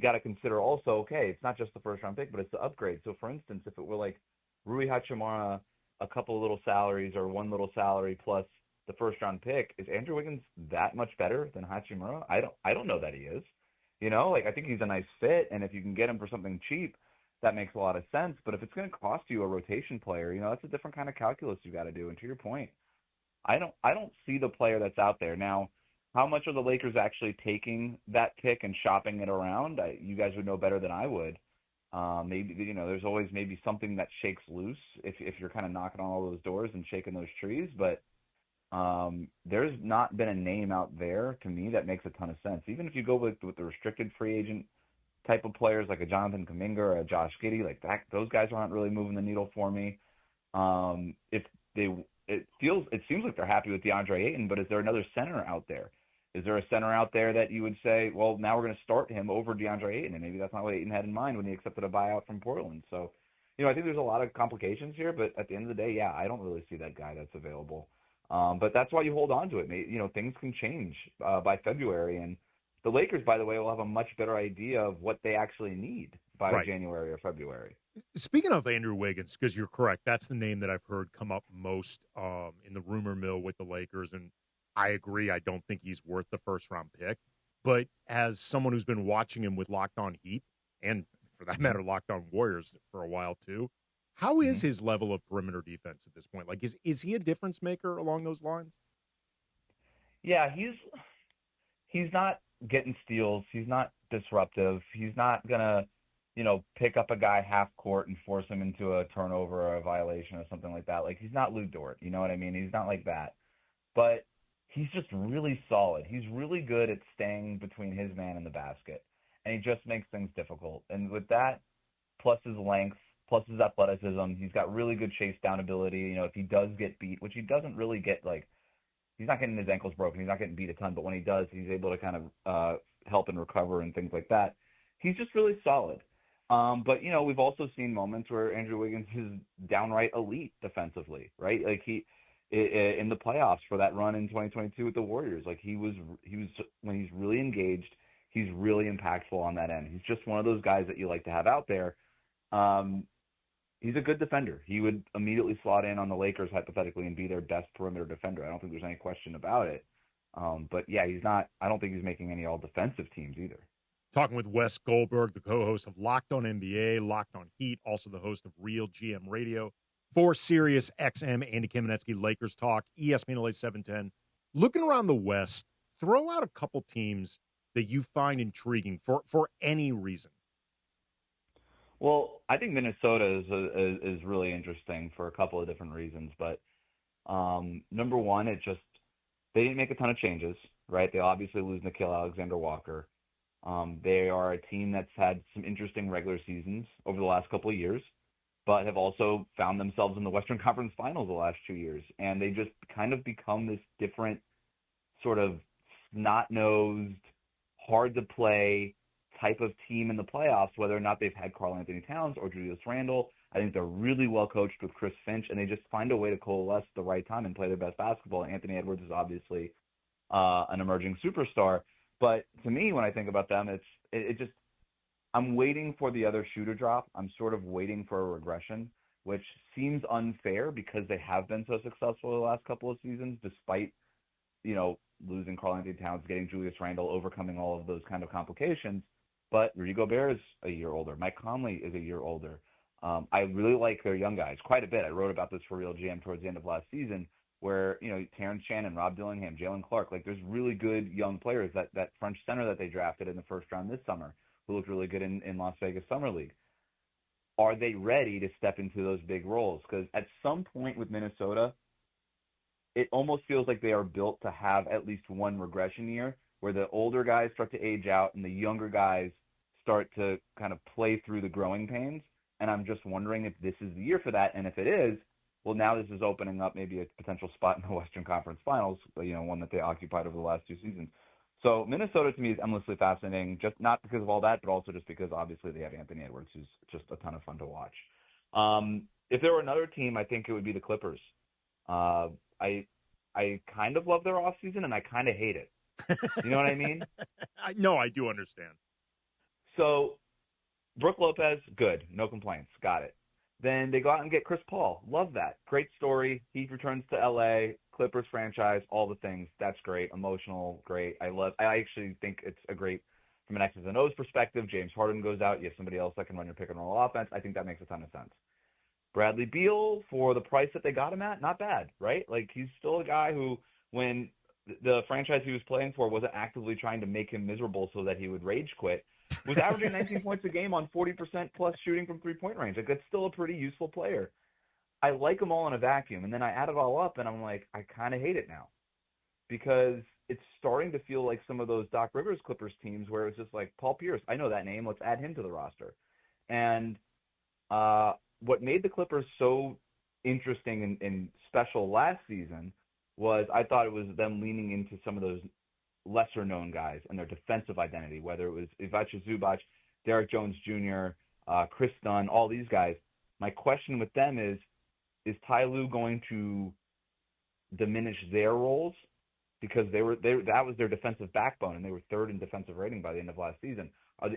got to consider also, okay, it's not just the first round pick, but it's the upgrade. So for instance, if it were like Rui Hachimura, a couple of little salaries or one little salary plus the first round pick, is Andrew Wiggins that much better than Hachimura? I don't know that he is. I think he's a nice fit, and if you can get him for something cheap, that makes a lot of sense. But if it's going to cost you a rotation player, that's a different kind of calculus you got to do. And to your point, I don't see the player that's out there now. How much are the Lakers actually taking that pick and shopping it around? You guys would know better than I would. Maybe there's always maybe something that shakes loose if you're kind of knocking on all those doors and shaking those trees. But there's not been a name out there to me that makes a ton of sense. Even if you go with the restricted free agent type of players like a Jonathan Kuminga or a Josh Giddey, like that, those guys aren't really moving the needle for me. It seems like they're happy with DeAndre Ayton, but is there another center out there? Is there a center out there that you would say, well, now we're going to start him over DeAndre Ayton? And maybe that's not what Ayton had in mind when he accepted a buyout from Portland. So, I think there's a lot of complications here, but at the end of the day, yeah, I don't really see that guy that's available. But that's why you hold on to it. Things can change by February. And the Lakers, by the way, will have a much better idea of what they actually need by January or February. Speaking of Andrew Wiggins, because you're correct, that's the name that I've heard come up most in the rumor mill with the Lakers. And I agree. I don't think he's worth the first-round pick. But as someone who's been watching him with Locked On Heat, and for that matter, Locked On Warriors for a while too, how is his level of perimeter defense at this point? Like, is he a difference maker along those lines? Yeah, he's not getting steals. He's not disruptive. He's not going to, pick up a guy half court and force him into a turnover or a violation or something like that. Like, he's not Lou Dort. You know what I mean? He's not like that. But he's just really solid. He's really good at staying between his man and the basket, and he just makes things difficult. And with that, plus his length, plus his athleticism, he's got really good chase down ability. If he does get beat, which he doesn't really get, he's not getting his ankles broken. He's not getting beat a ton, but when he does, he's able to kind of help and recover and things like that. He's just really solid. But we've also seen moments where Andrew Wiggins is downright elite defensively, right? Like he in the playoffs for that run in 2022 with the Warriors, like he was when he's really engaged, he's really impactful on that end. He's just one of those guys that you like to have out there. He's a good defender. He would immediately slot in on the Lakers hypothetically and be their best perimeter defender. I don't think there's any question about it. But yeah, he's not. I don't think he's making any all defensive teams either. Talking with Wes Goldberg, the co-host of Locked on NBA, Locked on Heat, also the host of Real GM Radio, for Sirius XM, Andy Kamenetzy, Lakers Talk, ESPN LA 710. Looking around the West, throw out a couple teams that you find intriguing for any reason. Well, I think Minnesota is really interesting for a couple of different reasons. But number one, they didn't make a ton of changes, right? They obviously lose Nickeil Alexander-Walker. They are a team that's had some interesting regular seasons over the last couple of years, but have also found themselves in the Western Conference Finals the last 2 years. And they just kind of become this different sort of snot-nosed, hard-to-play type of team in the playoffs, whether or not they've had Karl-Anthony Towns or Julius Randle. I think they're really well coached with Chris Finch, and they just find a way to coalesce at the right time and play their best basketball. Anthony Edwards is obviously an emerging superstar. But to me, when I think about them, it just I'm waiting for the other shoe to drop. I'm sort of waiting for a regression, which seems unfair because they have been so successful the last couple of seasons, despite losing Karl-Anthony Towns, getting Julius Randle, overcoming all of those kind of complications. But Rudy Gobert is a year older. Mike Conley is a year older. I really like their young guys quite a bit. I wrote about this for Real GM towards the end of last season, where Terrence Shannon, Rob Dillingham, Jalen Clark, like there's really good young players. That French center that they drafted in the first round this summer, who looked really good in Las Vegas Summer League. Are they ready to step into those big roles? Because at some point with Minnesota, it almost feels like they are built to have at least one regression year where the older guys start to age out and the younger guys start to kind of play through the growing pains. And I'm just wondering if this is the year for that. And if it is, well, now this is opening up maybe a potential spot in the Western Conference Finals, one that they occupied over the last 2 seasons. So Minnesota to me is endlessly fascinating, just not because of all that, but also just because obviously they have Anthony Edwards, who's just a ton of fun to watch. If there were another team, I think it would be the Clippers. I kind of love their offseason and I kind of hate it. You know what I mean? No, I do understand. So Brook Lopez, good. No complaints. Got it. Then they go out and get Chris Paul. Love that. Great story. He returns to L.A., Clippers franchise, all the things. That's great. Emotional, great. I actually think it's a great, from an X's and O's perspective, James Harden goes out. You have somebody else that can run your pick and roll offense. I think that makes a ton of sense. Bradley Beal, for the price that they got him at, not bad, right? Like, he's still a guy who, when the franchise he was playing for wasn't actively trying to make him miserable so that he would rage quit, was averaging 19 points a game on 40% plus shooting from three-point range. Like, that's still a pretty useful player. I like them all in a vacuum, and then I add it all up, and I'm like, I kind of hate it now because it's starting to feel like some of those Doc Rivers Clippers teams where it's just like, Paul Pierce, I know that name, let's add him to the roster. And what made the Clippers so interesting and special last season was I thought it was them leaning into some of those lesser-known guys and their defensive identity, whether it was Ivica Zubac, Derek Jones Jr., Chris Dunn, all these guys. My question with them is Ty Lue going to diminish their roles? Because that was their defensive backbone, and they were third in defensive rating by the end of last season.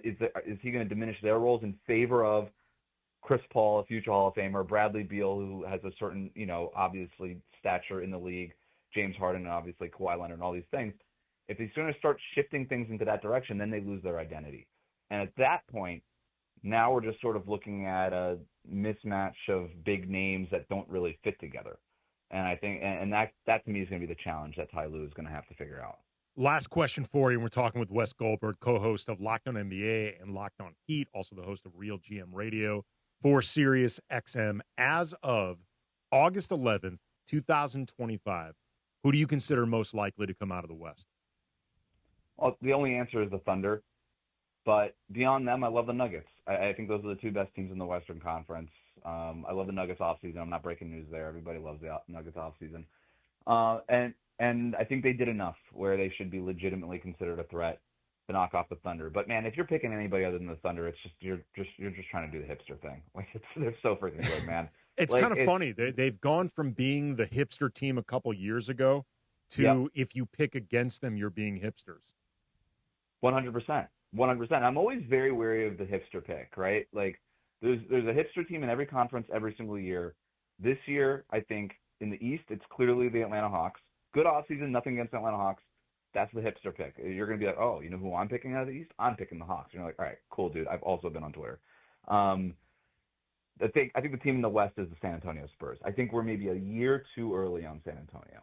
Is he going to diminish their roles in favor of Chris Paul, a future Hall of Famer, Bradley Beal, who has a certain, obviously stature in the league, James Harden, and obviously Kawhi Leonard, and all these things? If he's going to start shifting things into that direction, then they lose their identity. And at that point, now we're just sort of looking at a mismatch of big names that don't really fit together. And I think, and that to me is going to be the challenge that Ty Lue is going to have to figure out. Last question for you. We're talking with Wes Goldberg, co-host of Locked on NBA and Locked on Heat, also the host of Real GM Radio for Sirius XM. As of August 11th, 2025, who do you consider most likely to come out of the West? Well, the only answer is the Thunder. But beyond them, I love the Nuggets. I think those are the two best teams in the Western Conference. I love the Nuggets offseason. I'm not breaking news there. Everybody loves the Nuggets offseason. And I think they did enough where they should be legitimately considered a threat to knock off the Thunder. But man, if you're picking anybody other than the Thunder, it's just you're just trying to do the hipster thing. Like they're so freaking good, man. It's kind of funny. They've gone from being the hipster team a couple years ago to if you pick against them, you're being hipsters. 100%. 100%. I'm always very wary of the hipster pick, right? Like there's a hipster team in every conference every single year. This year, I think in the East, it's clearly the Atlanta Hawks. Good offseason, nothing against the Atlanta Hawks. That's the hipster pick. You're going to be like, oh, you know who I'm picking out of the East? I'm picking the Hawks. And you're like, all right, cool, dude. I've also been on Twitter. I think the team in the West is the San Antonio Spurs. I think we're maybe a year too early on San Antonio.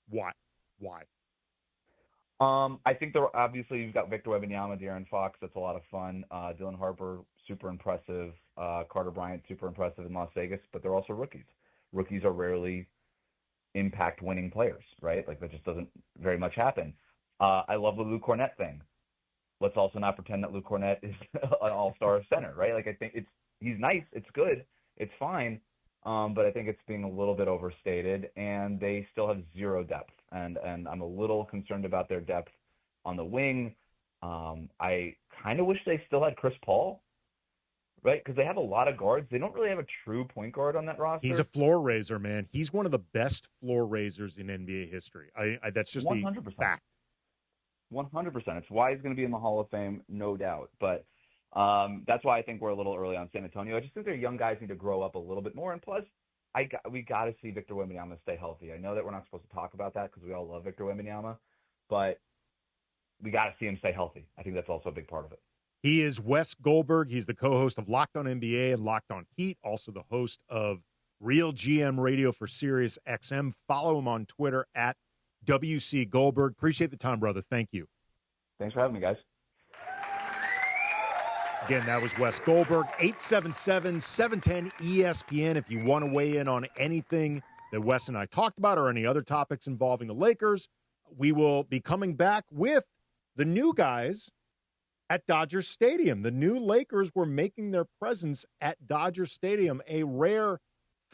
Why? I think obviously you've got Victor Wembanyama, De'Aaron Fox. That's a lot of fun. Dylan Harper, super impressive. Carter Bryant, super impressive in Las Vegas. But they're also rookies. Rookies are rarely impact winning players, right? Like that just doesn't very much happen. I love the Lou Cornette thing. Let's also not pretend that Lou Cornette is an all-star center, right? Like I think he's nice, it's good, it's fine, but I think it's being a little bit overstated, and they still have zero depth, and I'm a little concerned about their depth on the wing. I kind of wish they still had Chris Paul, right? Because they have a lot of guards. They don't really have a true point guard on that roster. He's a floor raiser, man. He's one of the best floor raisers in NBA history. That's just 100%. A fact. 100%. It's why he's going to be in the Hall of Fame, no doubt. But that's why I think we're a little early on San Antonio. I just think their young guys need to grow up a little bit more. And plus, we got to see Victor Wembanyama stay healthy. I know that we're not supposed to talk about that because we all love Victor Wembanyama, but we got to see him stay healthy. I think that's also a big part of it. He is Wes Goldberg. He's the co-host of Locked On NBA and Locked On Heat, also the host of Real GM Radio for Sirius XM. Follow him on Twitter at WC Goldberg. Appreciate the time, brother. Thank you. Thanks for having me, guys. Again, that was Wes Goldberg, 877-710-ESPN. If you want to weigh in on anything that Wes and I talked about or any other topics involving the Lakers, we will be coming back with the new guys at Dodger Stadium. The new Lakers were making their presence at Dodger Stadium, a rare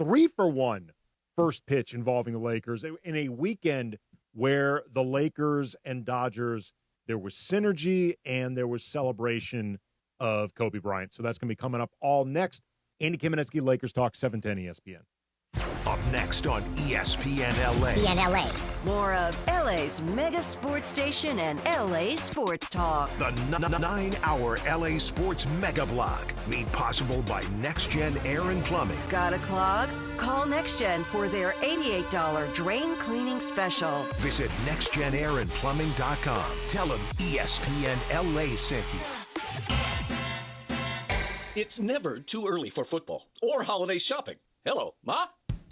3-for-1 first pitch involving the Lakers in a weekend where the Lakers and Dodgers, there was synergy and there was celebration of Kobe Bryant. So that's going to be coming up all next. Andy Kamenetzy, Lakers Talk, 710 ESPN. Up next on ESPN LA. More of LA's mega sports station and LA Sports Talk. The 9-hour LA Sports Mega Block. Made possible by Next Gen Air and Plumbing. Got a clog? Call Next Gen for their $88 drain cleaning special. Visit nextgenairandplumbing.com. Tell them ESPN LA sent you. It's never too early for football or holiday shopping. Hello, Ma?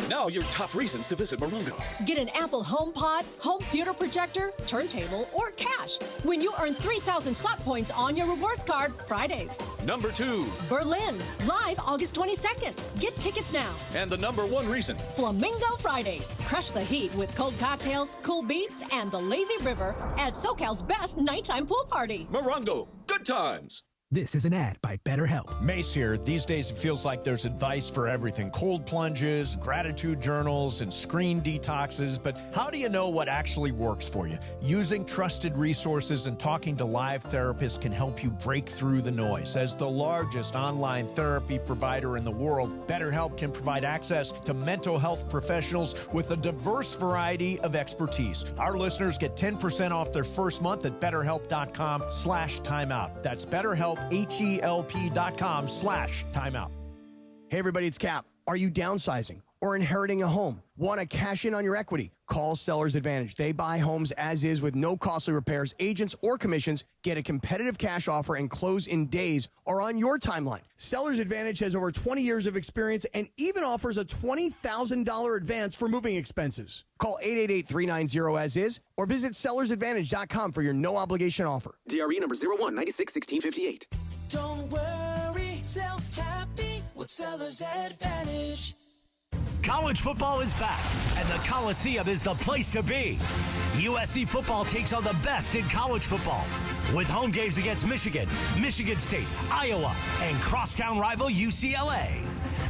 Now your top reasons to visit Morongo. Get an Apple HomePod, home theater projector, turntable, or cash when you earn 3,000 slot points on your rewards card Fridays. Number 2. Berlin, live August 22nd. Get tickets now. And the number 1 reason. Flamingo Fridays. Crush the heat with cold cocktails, cool beats, and the lazy river at SoCal's best nighttime pool party. Morongo, good times. This is an ad by BetterHelp. Mace here. These days it feels like there's advice for everything. Cold plunges, gratitude journals, and screen detoxes. But how do you know what actually works for you? Using trusted resources and talking to live therapists can help you break through the noise. As the largest online therapy provider in the world, BetterHelp can provide access to mental health professionals with a diverse variety of expertise. Our listeners get 10% off their first month at BetterHelp.com/timeout. That's BetterHelp, HELP.com/timeout. Hey everybody, it's Cap. Are you downsizing or inheriting a home? Want to cash in on your equity? Call Sellers Advantage. They buy homes as is with no costly repairs, agents, or commissions. Get a competitive cash offer and close in days or on your timeline. Sellers Advantage has over 20 years of experience and even offers a $20,000 advance for moving expenses. Call 888-390-AS-IS or visit sellersadvantage.com for your no-obligation offer. DRE number 01961658. Don't worry, sell happy with Sellers Advantage. College football is back, and the Coliseum is the place to be. USC football takes on the best in college football, with home games against Michigan, Michigan State, Iowa, and crosstown rival UCLA.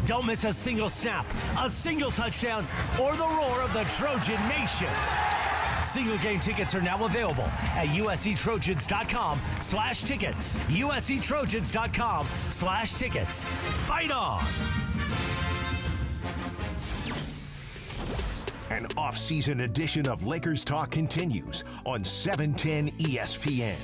Don't miss a single snap, a single touchdown, or the roar of the Trojan Nation. Single game tickets are now available at USCTrojans.com/tickets. USCTrojans.com/tickets. Fight on! An off-season edition of Lakers Talk continues on 710 ESPN.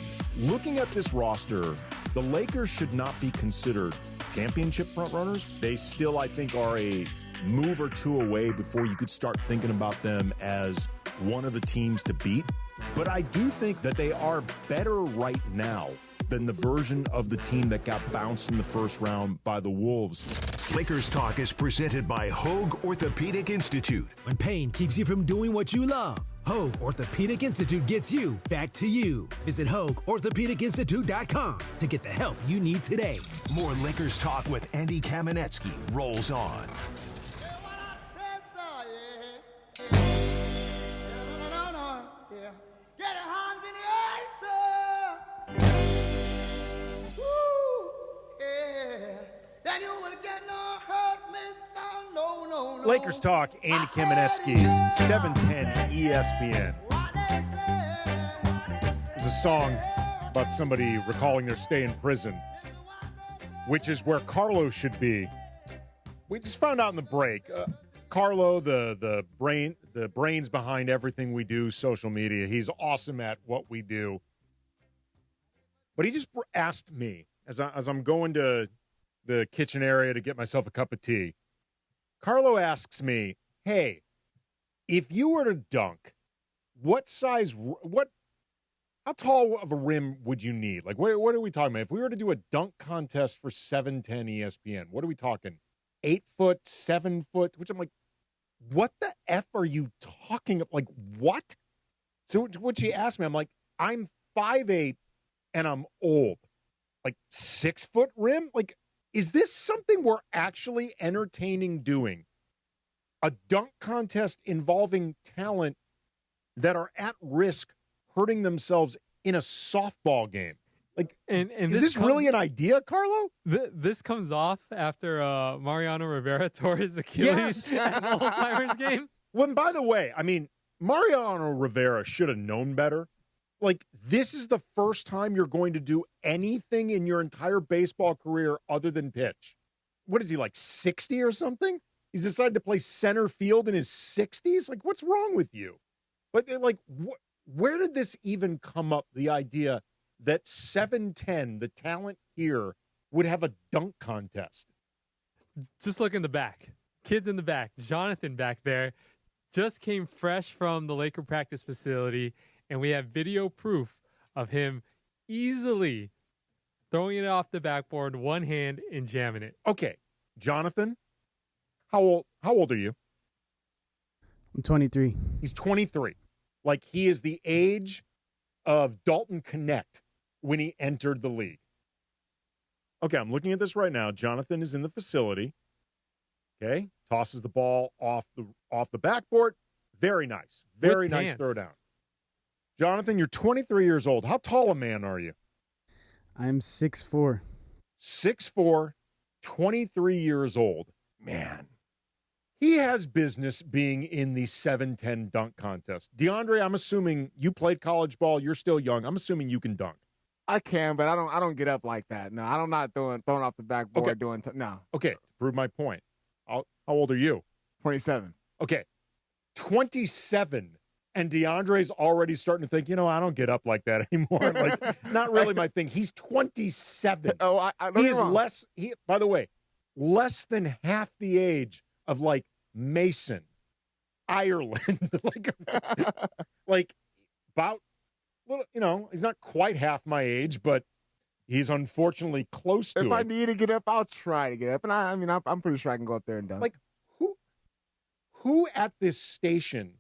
Looking at this roster, the Lakers should not be considered championship frontrunners. They still, I think, are a move or two away before you could start thinking about them as one of the teams to beat. But I do think that they are better right now than the version of the team that got bounced in the first round by the Wolves. Lakers Talk is presented by Hoag Orthopedic Institute. When pain keeps you from doing what you love, Hoag Orthopedic Institute gets you back to you. Visit HoagOrthopedicInstitute.com to get the help you need today. More Lakers Talk with Andy Kamenetzy rolls on. Lakers Talk, Andy Kamenetzy, 710 ESPN. There's a song about somebody recalling their stay in prison, which is where Carlo should be. We just found out in the break. Carlo, the brains behind everything we do, social media. He's awesome at what we do. But he just asked me, as I'm going to the kitchen area to get myself a cup of tea, Carlo asks me, hey, if you were to dunk, how tall of a rim would you need? Like, what are we talking about? If we were to do a dunk contest for 710 ESPN, what are we talking? 8 foot, 7 foot? Which I'm like, what the F are you talking about? Like, what? So what she asked me, I'm like, I'm 5'8", and I'm old. Like, 6 foot rim? Like, is this something we're actually entertaining doing? A dunk contest involving talent that are at risk hurting themselves in a softball game. Like, and is this really an idea, Carlo? This comes off after Mariano Rivera tore his Achilles at an old-timers game. Well, and by the way, I mean, Mariano Rivera should have known better. Like, this is the first time you're going to do anything in your entire baseball career other than pitch. What is he, like 60 or something? He's decided to play center field in his 60s? Like, what's wrong with you? But, like, where did this even come up, the idea that 710, the talent here, would have a dunk contest? Just look in the back. Kids in the back. Jonathan back there just came fresh from the Laker practice facility, and we have video proof of him easily throwing it off the backboard, one hand, and jamming it. Okay, Jonathan, how old are you? I'm 23. He's 23. Like, he is the age of Dalton Connect when he entered the league. Okay, I'm looking at this right now. Jonathan is in the facility. Okay, tosses the ball off the backboard. Very nice. Very nice throw down. Jonathan, you're 23 years old. How tall a man are you? I'm 6'4". 6'4", 23 years old. Man, he has business being in the 7-10 dunk contest. DeAndre, I'm assuming you played college ball. You're still young. I'm assuming you can dunk. I can, but I don't get up like that. No, I'm not throwing off the backboard. Okay. No. Okay, to prove my point. How old are you? 27. Okay, 27. And DeAndre's already starting to think, I don't get up like that anymore. Like, not really my thing. He's 27. Oh, he is less. By the way, less than half the age of like Mason, Ireland, like about. Well, he's not quite half my age, but he's unfortunately close to it. If I need to get up, I'll try to get up, and I'm pretty sure I can go up there and dunk. Like, who at this station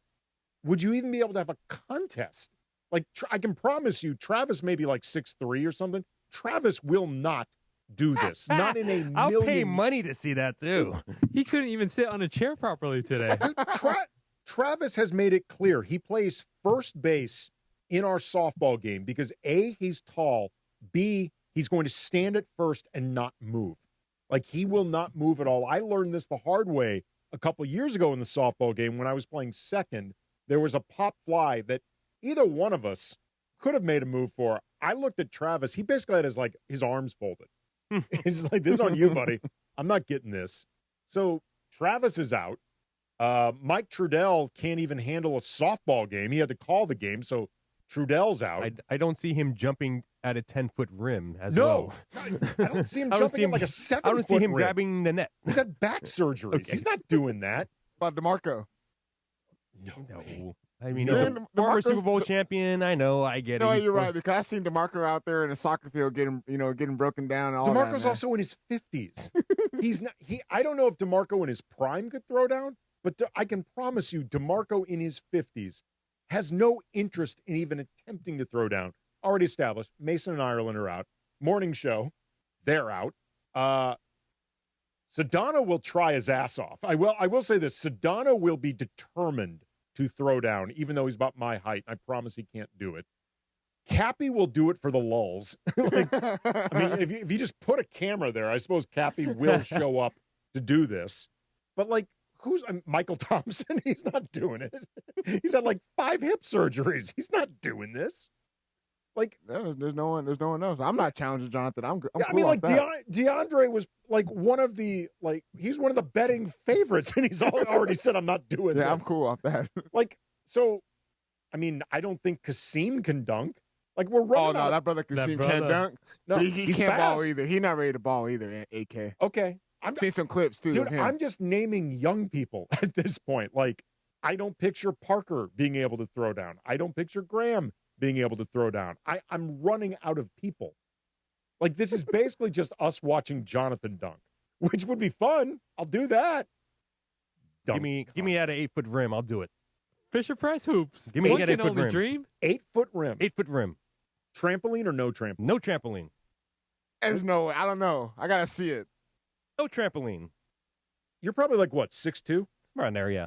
would you even be able to have a contest? Like, I can promise you, Travis may be like 6'3" or something. Travis will not do this. Not in a million. I'll pay money to see that, too. He couldn't even sit on a chair properly today. Travis has made it clear he plays first base in our softball game because A, he's tall, B, he's going to stand at first and not move. Like, he will not move at all. I learned this the hard way a couple years ago in the softball game when I was playing second. there was a pop fly that either one of us could have made a move for. I looked at Travis. He basically had his arms folded. He's just like, this is on you, buddy. I'm not getting this. So Travis is out. Mike Trudell can't even handle a softball game. He had to call the game, so Trudell's out. I don't see him jumping at a 10-foot rim as well. No, I don't see him jumping at like a 7-foot rim. I don't see him grabbing the net. He's had back surgery. Okay. He's not doing that. About DeMarco. No. I mean, he's a former Super Bowl champion. I know. I get it. No, you're right, because I've seen DeMarco out there in a soccer field getting broken down and all that. DeMarco's also in his 50s. He's not. I don't know if DeMarco in his prime could throw down, but I can promise you, DeMarco in his 50s has no interest in even attempting to throw down. Already established. Mason and Ireland are out. Morning show, they're out. Sedano will try his ass off. I will say this. Sedano will be determined to throw down, even though he's about my height. I promise he can't do it. Cappy will do it for the lulls. If you just put a camera there, I suppose Cappy will show up to do this. But who's Michael Thompson? He's not doing it. He's had 5 hip surgeries. He's not doing this. There's no one else. I'm not challenging Jonathan. I'm yeah, cool off that. DeAndre was one of the he's one of the betting favorites, and he's already said I'm not doing this. Yeah, I'm cool off that. I don't think Kasim can dunk. We're running. Oh no, that brother Kasim can't dunk. No, he can't fast. ball either. He's not ready to ball either. AK. Okay, I've seen some clips too. Dude, of him. I'm just naming young people at this point. I don't picture Parker being able to throw down. I don't picture Graham being able to throw down. I'm running out of people. This is basically just us watching Jonathan dunk, which would be fun. I'll do that. Give me at an 8-foot rim. I'll do it. Fisher Price hoops. Give me One at can 8-foot only rim. dream. 8-foot rim. 8-foot rim. Trampoline or no trampoline? No trampoline. There's no. I don't know. I gotta see it. No trampoline. You're probably 6'2"? Around there, yeah.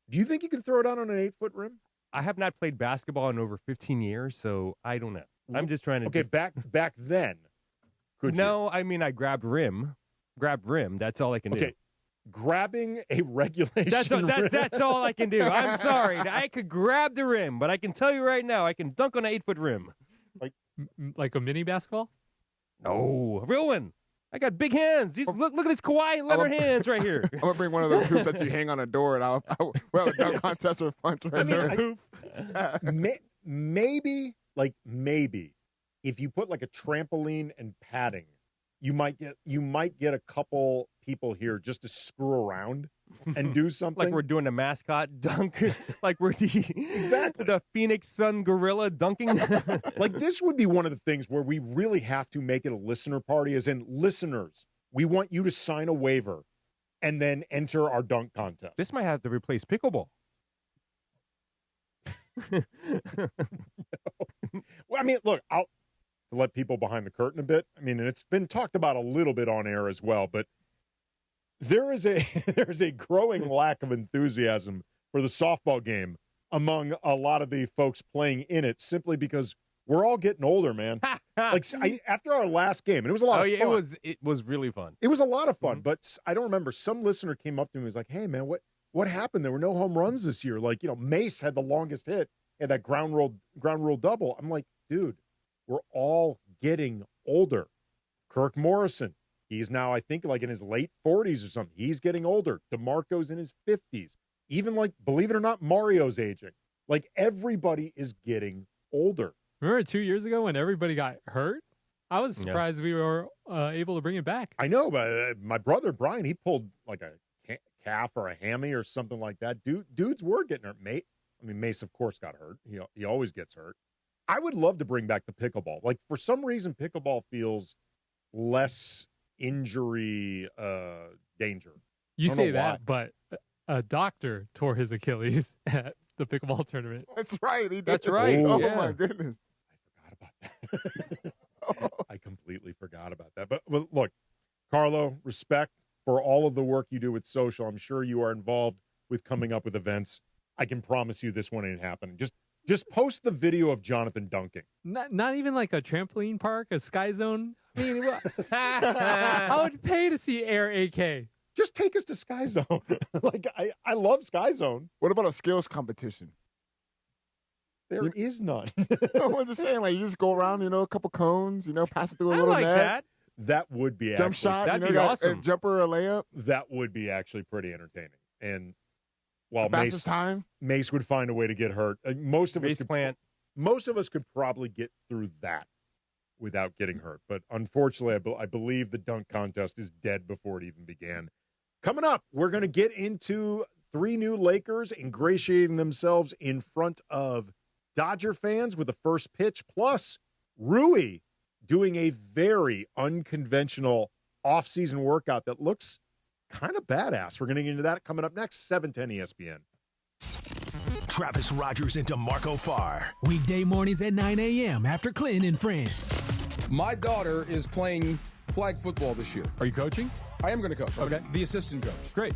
Do you think you can throw it down on an 8-foot rim? I have not played basketball in over 15 years, so I don't know. I'm just trying to. Okay, back then. No, I mean I grabbed rim. That's all I can do. Okay, grabbing a regulation. That's all I can do. I'm sorry. I could grab the rim, but I can tell you right now, I can dunk on an 8-foot rim. Like a mini basketball? No, a real one. I got big hands. Look at his Kawhi Leonard hands right here. I'm gonna bring one of those hoops that you hang on a door, and we'll have a dunk contest or punch right there. Maybe if you put a trampoline and padding, you might get a couple people here just to screw around and do something. Like we're doing a mascot dunk. Like we're exactly the Phoenix Sun gorilla dunking. This would be one of the things where we really have to make it a listener party, as in listeners. We want you to sign a waiver and then enter our dunk contest. This might have to replace pickleball. No. Well, look, to let people behind the curtain a bit. And it's been talked about a little bit on air as well, but there is a growing lack of enthusiasm for the softball game among a lot of the folks playing in it, simply because we're all getting older, man. After our last game, and it was a lot of fun. It was really fun. It was a lot of fun, but I don't remember. Some listener came up to me and was like, "Hey, man, what happened? There were no home runs this year. Mace had the longest hit, had that ground rule double." I'm like, dude, we're all getting older. Kirk Morrison, he's now, I think, in his late 40s or something. He's getting older. DeMarco's in his 50s. Even believe it or not, Mario's aging. Everybody is getting older. Remember 2 years ago when everybody got hurt? I was surprised we were able to bring it back. I know, but my brother Brian, he pulled a calf or a hammy or something like that. Dudes were getting hurt. Mace, of course, got hurt. He always gets hurt. I would love to bring back the pickleball. For some reason, pickleball feels less injury danger. You say that, but a doctor tore his Achilles at the pickleball tournament. That's right. He did. That's right. Oh, yeah. my goodness. I completely forgot about that. But look, Carlo, respect for all of the work you do with social. I'm sure you are involved with coming up with events. I can promise you this one ain't happening. Just post the video of Jonathan dunking. Not even a trampoline park, a sky zone. I would pay to see Air AK. Just take us to Sky Zone. Like, I love Sky Zone. What about a skills competition? There is none. I'm just saying, like, you just go around, a couple cones, pass it through a little like net. that. That would be Jump actually, shot, that'd be got awesome. a jumper or a layup. That would be actually pretty entertaining. And while Fastest time? Mace would find a way to get hurt. Most of us could probably get through that without getting hurt. But unfortunately, I believe the dunk contest is dead before it even began. Coming up, we're going to get into 3 new Lakers ingratiating themselves in front of Dodger fans with the first pitch, plus Rui doing a very unconventional offseason workout that looks kind of badass. We're going to get into that coming up next, 710 ESPN. Travis Rogers into Marco Farr. Weekday mornings at 9 a.m. after Clinton and Friends. My daughter is playing flag football this year. Are you coaching? I am going to coach. Okay. I'm the assistant coach. Great.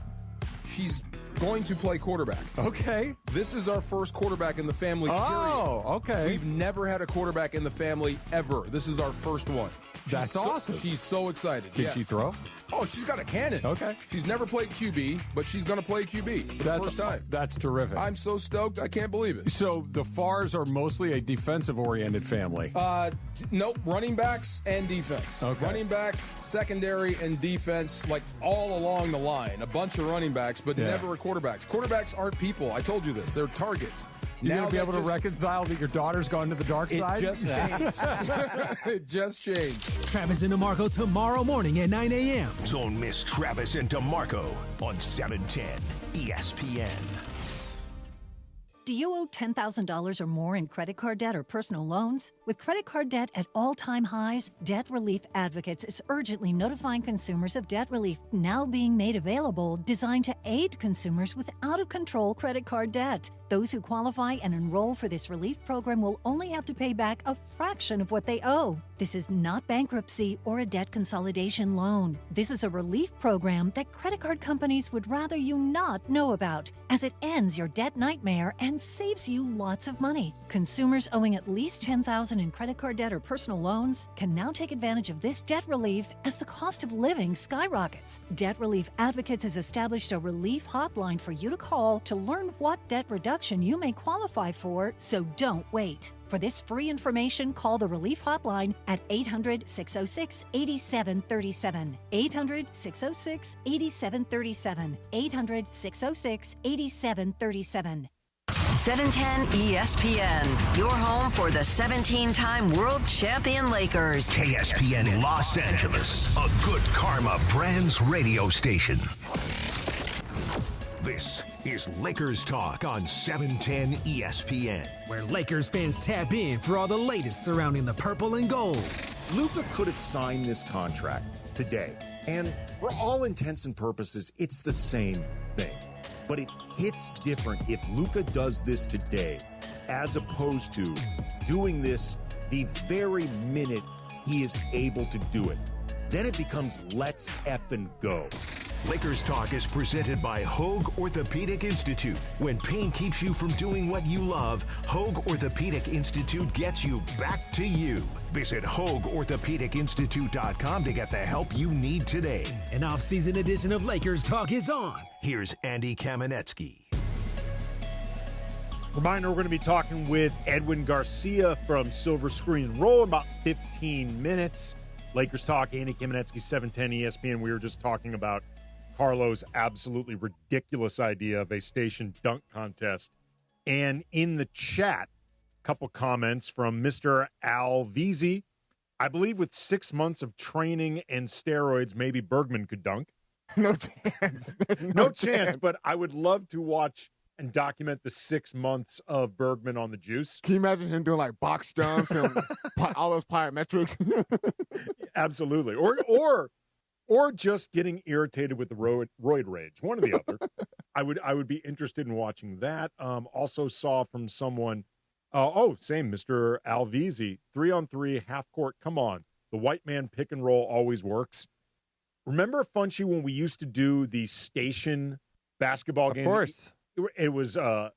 She's going to play quarterback. Okay. This is our first quarterback in the family. Oh, period. okay. We've never had a quarterback in the family ever. This is our first one. That's awesome. She's so excited. Can she throw? Oh, she's got a cannon. Okay. She's never played QB, but she's going to play QB for the first time. That's terrific. I'm so stoked. I can't believe it. So the Farrs are mostly a defensive-oriented family. Nope. Running backs and defense. Okay. Running backs, secondary, and defense, like all along the line. A bunch of running backs, but never a quarterbacks. Quarterbacks aren't people. I told you this. They're targets. You're going to be able to reconcile that your daughter's gone to the dark side? It just changed. It just changed. Travis and DeMarco tomorrow morning at 9 a.m. Don't miss Travis and DeMarco on 710 ESPN. Do you owe $10,000 or more in credit card debt or personal loans? With credit card debt at all-time highs, Debt Relief Advocates is urgently notifying consumers of debt relief now being made available, designed to aid consumers with out-of-control credit card debt. Those who qualify and enroll for this relief program will only have to pay back a fraction of what they owe. This is not bankruptcy or a debt consolidation loan. This is a relief program that credit card companies would rather you not know about, as it ends your debt nightmare and saves you lots of money. Consumers owing at least $10,000 in credit card debt or personal loans can now take advantage of this debt relief as the cost of living skyrockets. Debt Relief Advocates has established a relief hotline for you to call to learn what debt reduction you may qualify for, so don't wait. For this free information, call the Relief Hotline at 800-606-8737. 800-606-8737. 800-606-8737. 710 ESPN, your home for the 17-time world champion Lakers. KSPN Los Angeles, a Good Karma Brands radio station. This is Lakers Talk on 710 ESPN. Where Lakers fans tap in for all the latest surrounding the purple and gold. Luka could have signed this contract today, and for all intents and purposes, it's the same thing. But it hits different if Luka does this today, as opposed to doing this the very minute he is able to do it. Then it becomes let's effing go. Lakers Talk is presented by Hoag Orthopedic Institute. When pain keeps you from doing what you love, Hoag Orthopedic Institute gets you back to you. Visit HoagOrthopedicInstitute.com to get the help you need today. An off-season edition of Lakers Talk is on. Here's Andy Kamenetzy. Reminder, we're going to be talking with Edwin Garcia from Silver Screen Roll in about 15 minutes. Lakers Talk, Andy Kamenetzy, 710 ESPN. We were just talking about Carlo's absolutely ridiculous idea of a station dunk contest. And in the chat, a couple comments from Mr. Alvizi. I believe with 6 months of training and steroids, maybe Bergman could dunk. No chance. No chance, but I would love to watch and document the 6 months of Bergman on the juice. Can you imagine him doing like box jumps and all those plyometrics? Absolutely. Or just getting irritated with the roid rage. One or the other. I would be interested in watching that. Also saw from someone, same, Mr. Alvizi, 3-on-3, half court. Come on. The white man pick and roll always works. Remember, Funchy, when we used to do the station basketball game? Of course. It was the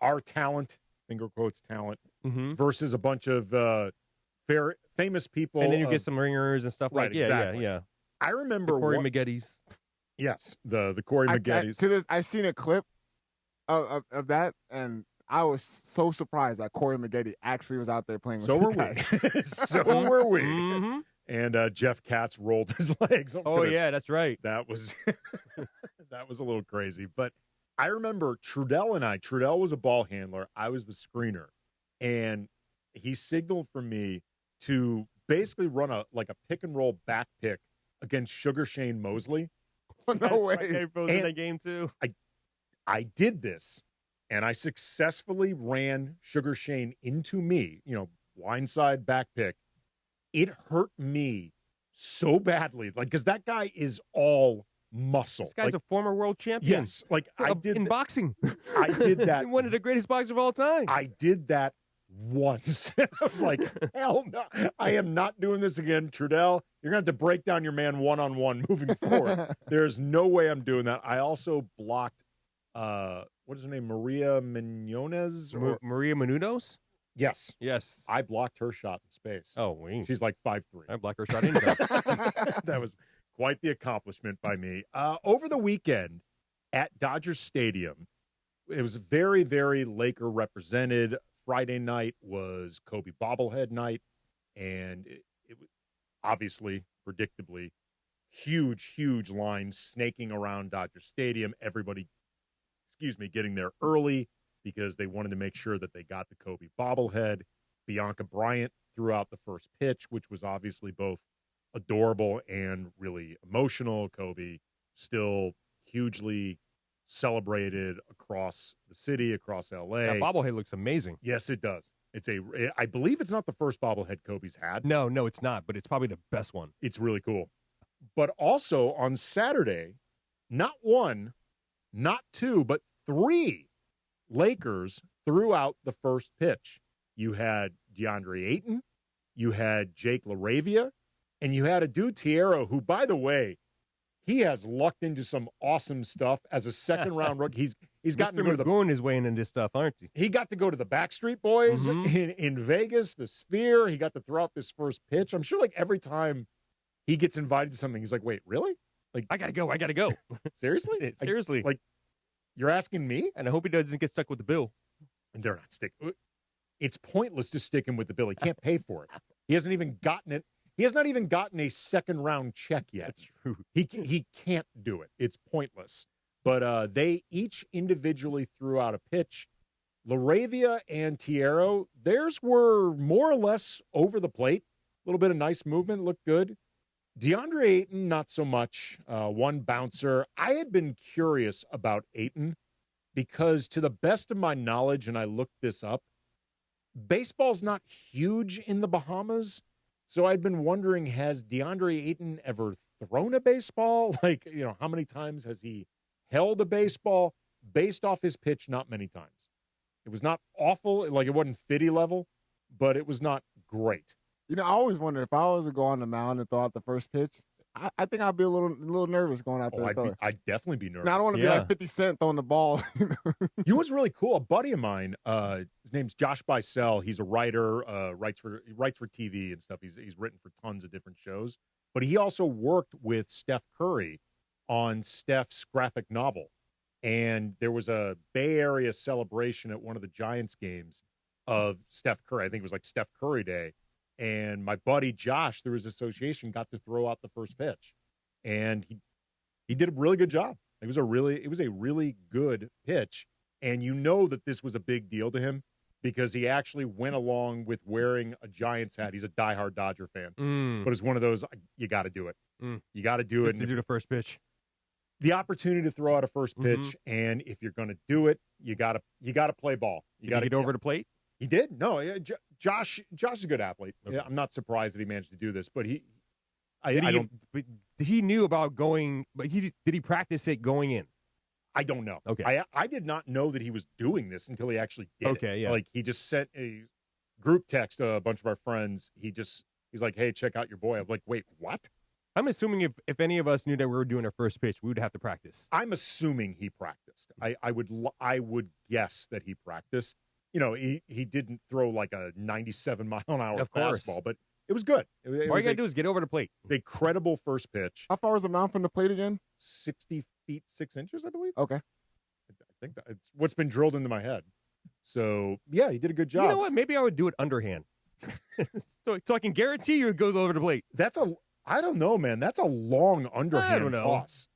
our talent, finger quotes talent, versus a bunch of famous people. And then you get some ringers and stuff right, like that. Exactly. Yeah. I remember Corey Maggetti's. Yes, the Corey Maggetti. I seen a clip of that, and I was so surprised that Corey Maggetti actually was out there playing with So were guys. we. So were we. Mm-hmm. And Jeff Katz rolled his legs. Yeah, that's right. That was that was a little crazy. But I remember Trudell was a ball handler. I was the screener. And he signaled for me to basically run a pick and roll back pick against Sugar Shane Mosley. No way. In that game too. I did this, and I successfully ran Sugar Shane into me, blindside back pick. It hurt me so badly, because that guy is all muscle. This guy's a former world champion. Yes, I did in boxing. I did that. One of the greatest boxers of all time. I did that once. I was like, hell no, I am not doing this again. Trudell, you're going to have to break down your man one-on-one moving forward. There's no way I'm doing that. I also blocked, what is her name, Maria Menounos? Maria Menounos? Yes. Yes. I blocked her shot in space. Oh, wait. She's like 5'3". I blocked her shot in space. That was quite the accomplishment by me. Over the weekend at Dodger Stadium, it was very, very Laker represented. Friday night was Kobe bobblehead night, and it was obviously, predictably, huge lines snaking around Dodger Stadium. Everybody, getting there early because they wanted to make sure that they got the Kobe bobblehead. Bianca Bryant threw out the first pitch, which was obviously both adorable and really emotional. Kobe still hugely celebrated across the city, across L.A. That bobblehead looks amazing. Yes, it does. I believe it's not the first bobblehead Kobe's had. No, it's not, but it's probably the best one. It's really cool. But also on Saturday, not one, not two, but 3 Lakers threw out the first pitch. You had DeAndre Ayton, you had Jake LaRavia, and you had a dude, Tiero, who, by the way, he has lucked into some awesome stuff as a second-round rookie. He's gotten to go to going his way into this stuff, aren't he? He got to go to the Backstreet Boys in Vegas, the Sphere. He got to throw out this first pitch. I'm sure, every time he gets invited to something, he's like, "Wait, really? I gotta go." Seriously? Seriously? You're asking me? And I hope he doesn't get stuck with the bill. And they're not sticking. It's pointless to stick him with the bill. He can't pay for it. He hasn't even gotten it. He has not even gotten a second-round check yet. That's true. He can't do it. It's pointless. But they each individually threw out a pitch. LaRavia and Tiero, theirs were more or less over the plate. A little bit of nice movement, looked good. DeAndre Ayton, not so much. One bouncer. I had been curious about Ayton because, to the best of my knowledge, and I looked this up, baseball's not huge in the Bahamas. So I'd been wondering, has DeAndre Ayton ever thrown a baseball? How many times has he held a baseball? Based off his pitch, not many times. It was not awful. It wasn't Fitty level, but it was not great. I always wonder if I was to go on the mound and throw out the first pitch, I think I'd be a little nervous going out there. I'd definitely be nervous. Now, I don't want to be like 50 Cent throwing the ball. You know what's really cool? A buddy of mine, his name's Josh Bicel. He's a writer, writes for TV and stuff. He's written for tons of different shows. But he also worked with Steph Curry on Steph's graphic novel. And there was a Bay Area celebration at one of the Giants games of Steph Curry. I think it was Steph Curry Day. And my buddy Josh, through his association, got to throw out the first pitch. And he did a really good job. It was a really good pitch. And you know that this was a big deal to him because he actually went along with wearing a Giants hat. He's a diehard Dodger fan. But it's one of those, you got to do it. You got to do it. To do the first pitch. The opportunity to throw out a first pitch, and if you're going to do it, you got to play ball. You got to get over the plate. He did. No, Josh is a good athlete. Okay. Yeah, I'm not surprised that he managed to do this, but he knew about going. But did he practice it going in? I don't know. Okay, I did not know that he was doing this until he actually did. Okay, it. Yeah. He just sent a group text to a bunch of our friends. He's like, "Hey, check out your boy." I'm like, "Wait, what?" I'm assuming if any of us knew that we were doing our first pitch, we would have to practice. I'm assuming he practiced. I would guess that he practiced. He didn't throw like a 97-mile-an-hour fastball, but it was good. All you got to do is get over the plate. A credible first pitch. How far is the mound from the plate again? 60 feet 6 inches, I believe. Okay. I think it's what's been drilled into my head. So, yeah, he did a good job. You know what? Maybe I would do it underhand. so I can guarantee you it goes over the plate. I don't know, man. That's a long underhand know. toss.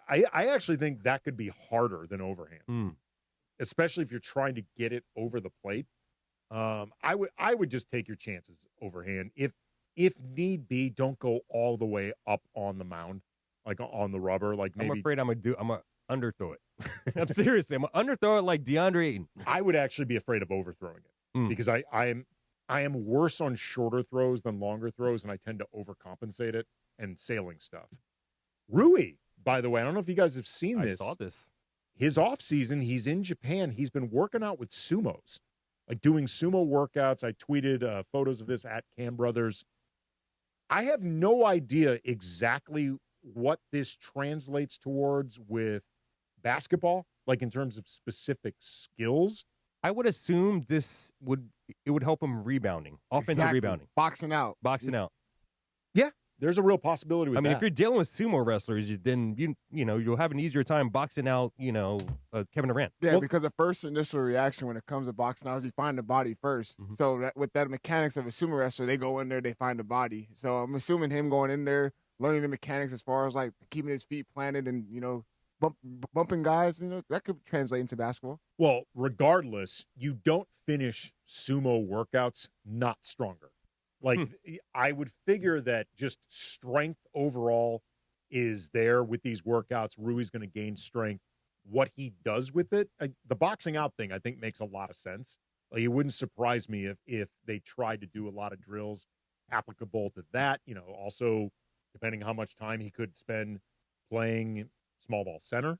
I actually think that could be harder than overhand, especially if you're trying to get it over the plate. I would just take your chances overhand. If need be, don't go all the way up on the mound, like on the rubber. Like maybe I'm afraid I'm gonna underthrow it. I'm seriously, I'm gonna underthrow it like DeAndre Ayton. I would actually be afraid of overthrowing it because I am worse on shorter throws than longer throws, and I tend to overcompensate it and sailing stuff. Rui, by the way, I don't know if you guys have seen this. I saw this. His offseason, he's in Japan. He's been working out with sumos, like doing sumo workouts. I tweeted photos of this at Cam Brothers. I have no idea exactly what this translates towards with basketball, like in terms of specific skills. I would assume it would help him rebounding, offensive rebounding, boxing out. Yeah, there's a real possibility with that. I mean, if you're dealing with sumo wrestlers, then you'll have an easier time boxing out, Kevin Durant. Yeah, because the first initial reaction when it comes to boxing out is you find the body first. Mm-hmm. So with that mechanics of a sumo wrestler, they go in there, they find the body. So I'm assuming him going in there, learning the mechanics as far as like keeping his feet planted and bumping guys, that could translate into basketball. Well, regardless, you don't finish sumo workouts not stronger. Like, I would figure that just strength overall is there with these workouts. Rui's going to gain strength. What he does with it, the boxing out thing, I think makes a lot of sense. Like, it wouldn't surprise me if they tried to do a lot of drills applicable to that. Also, depending on how much time he could spend playing small ball center,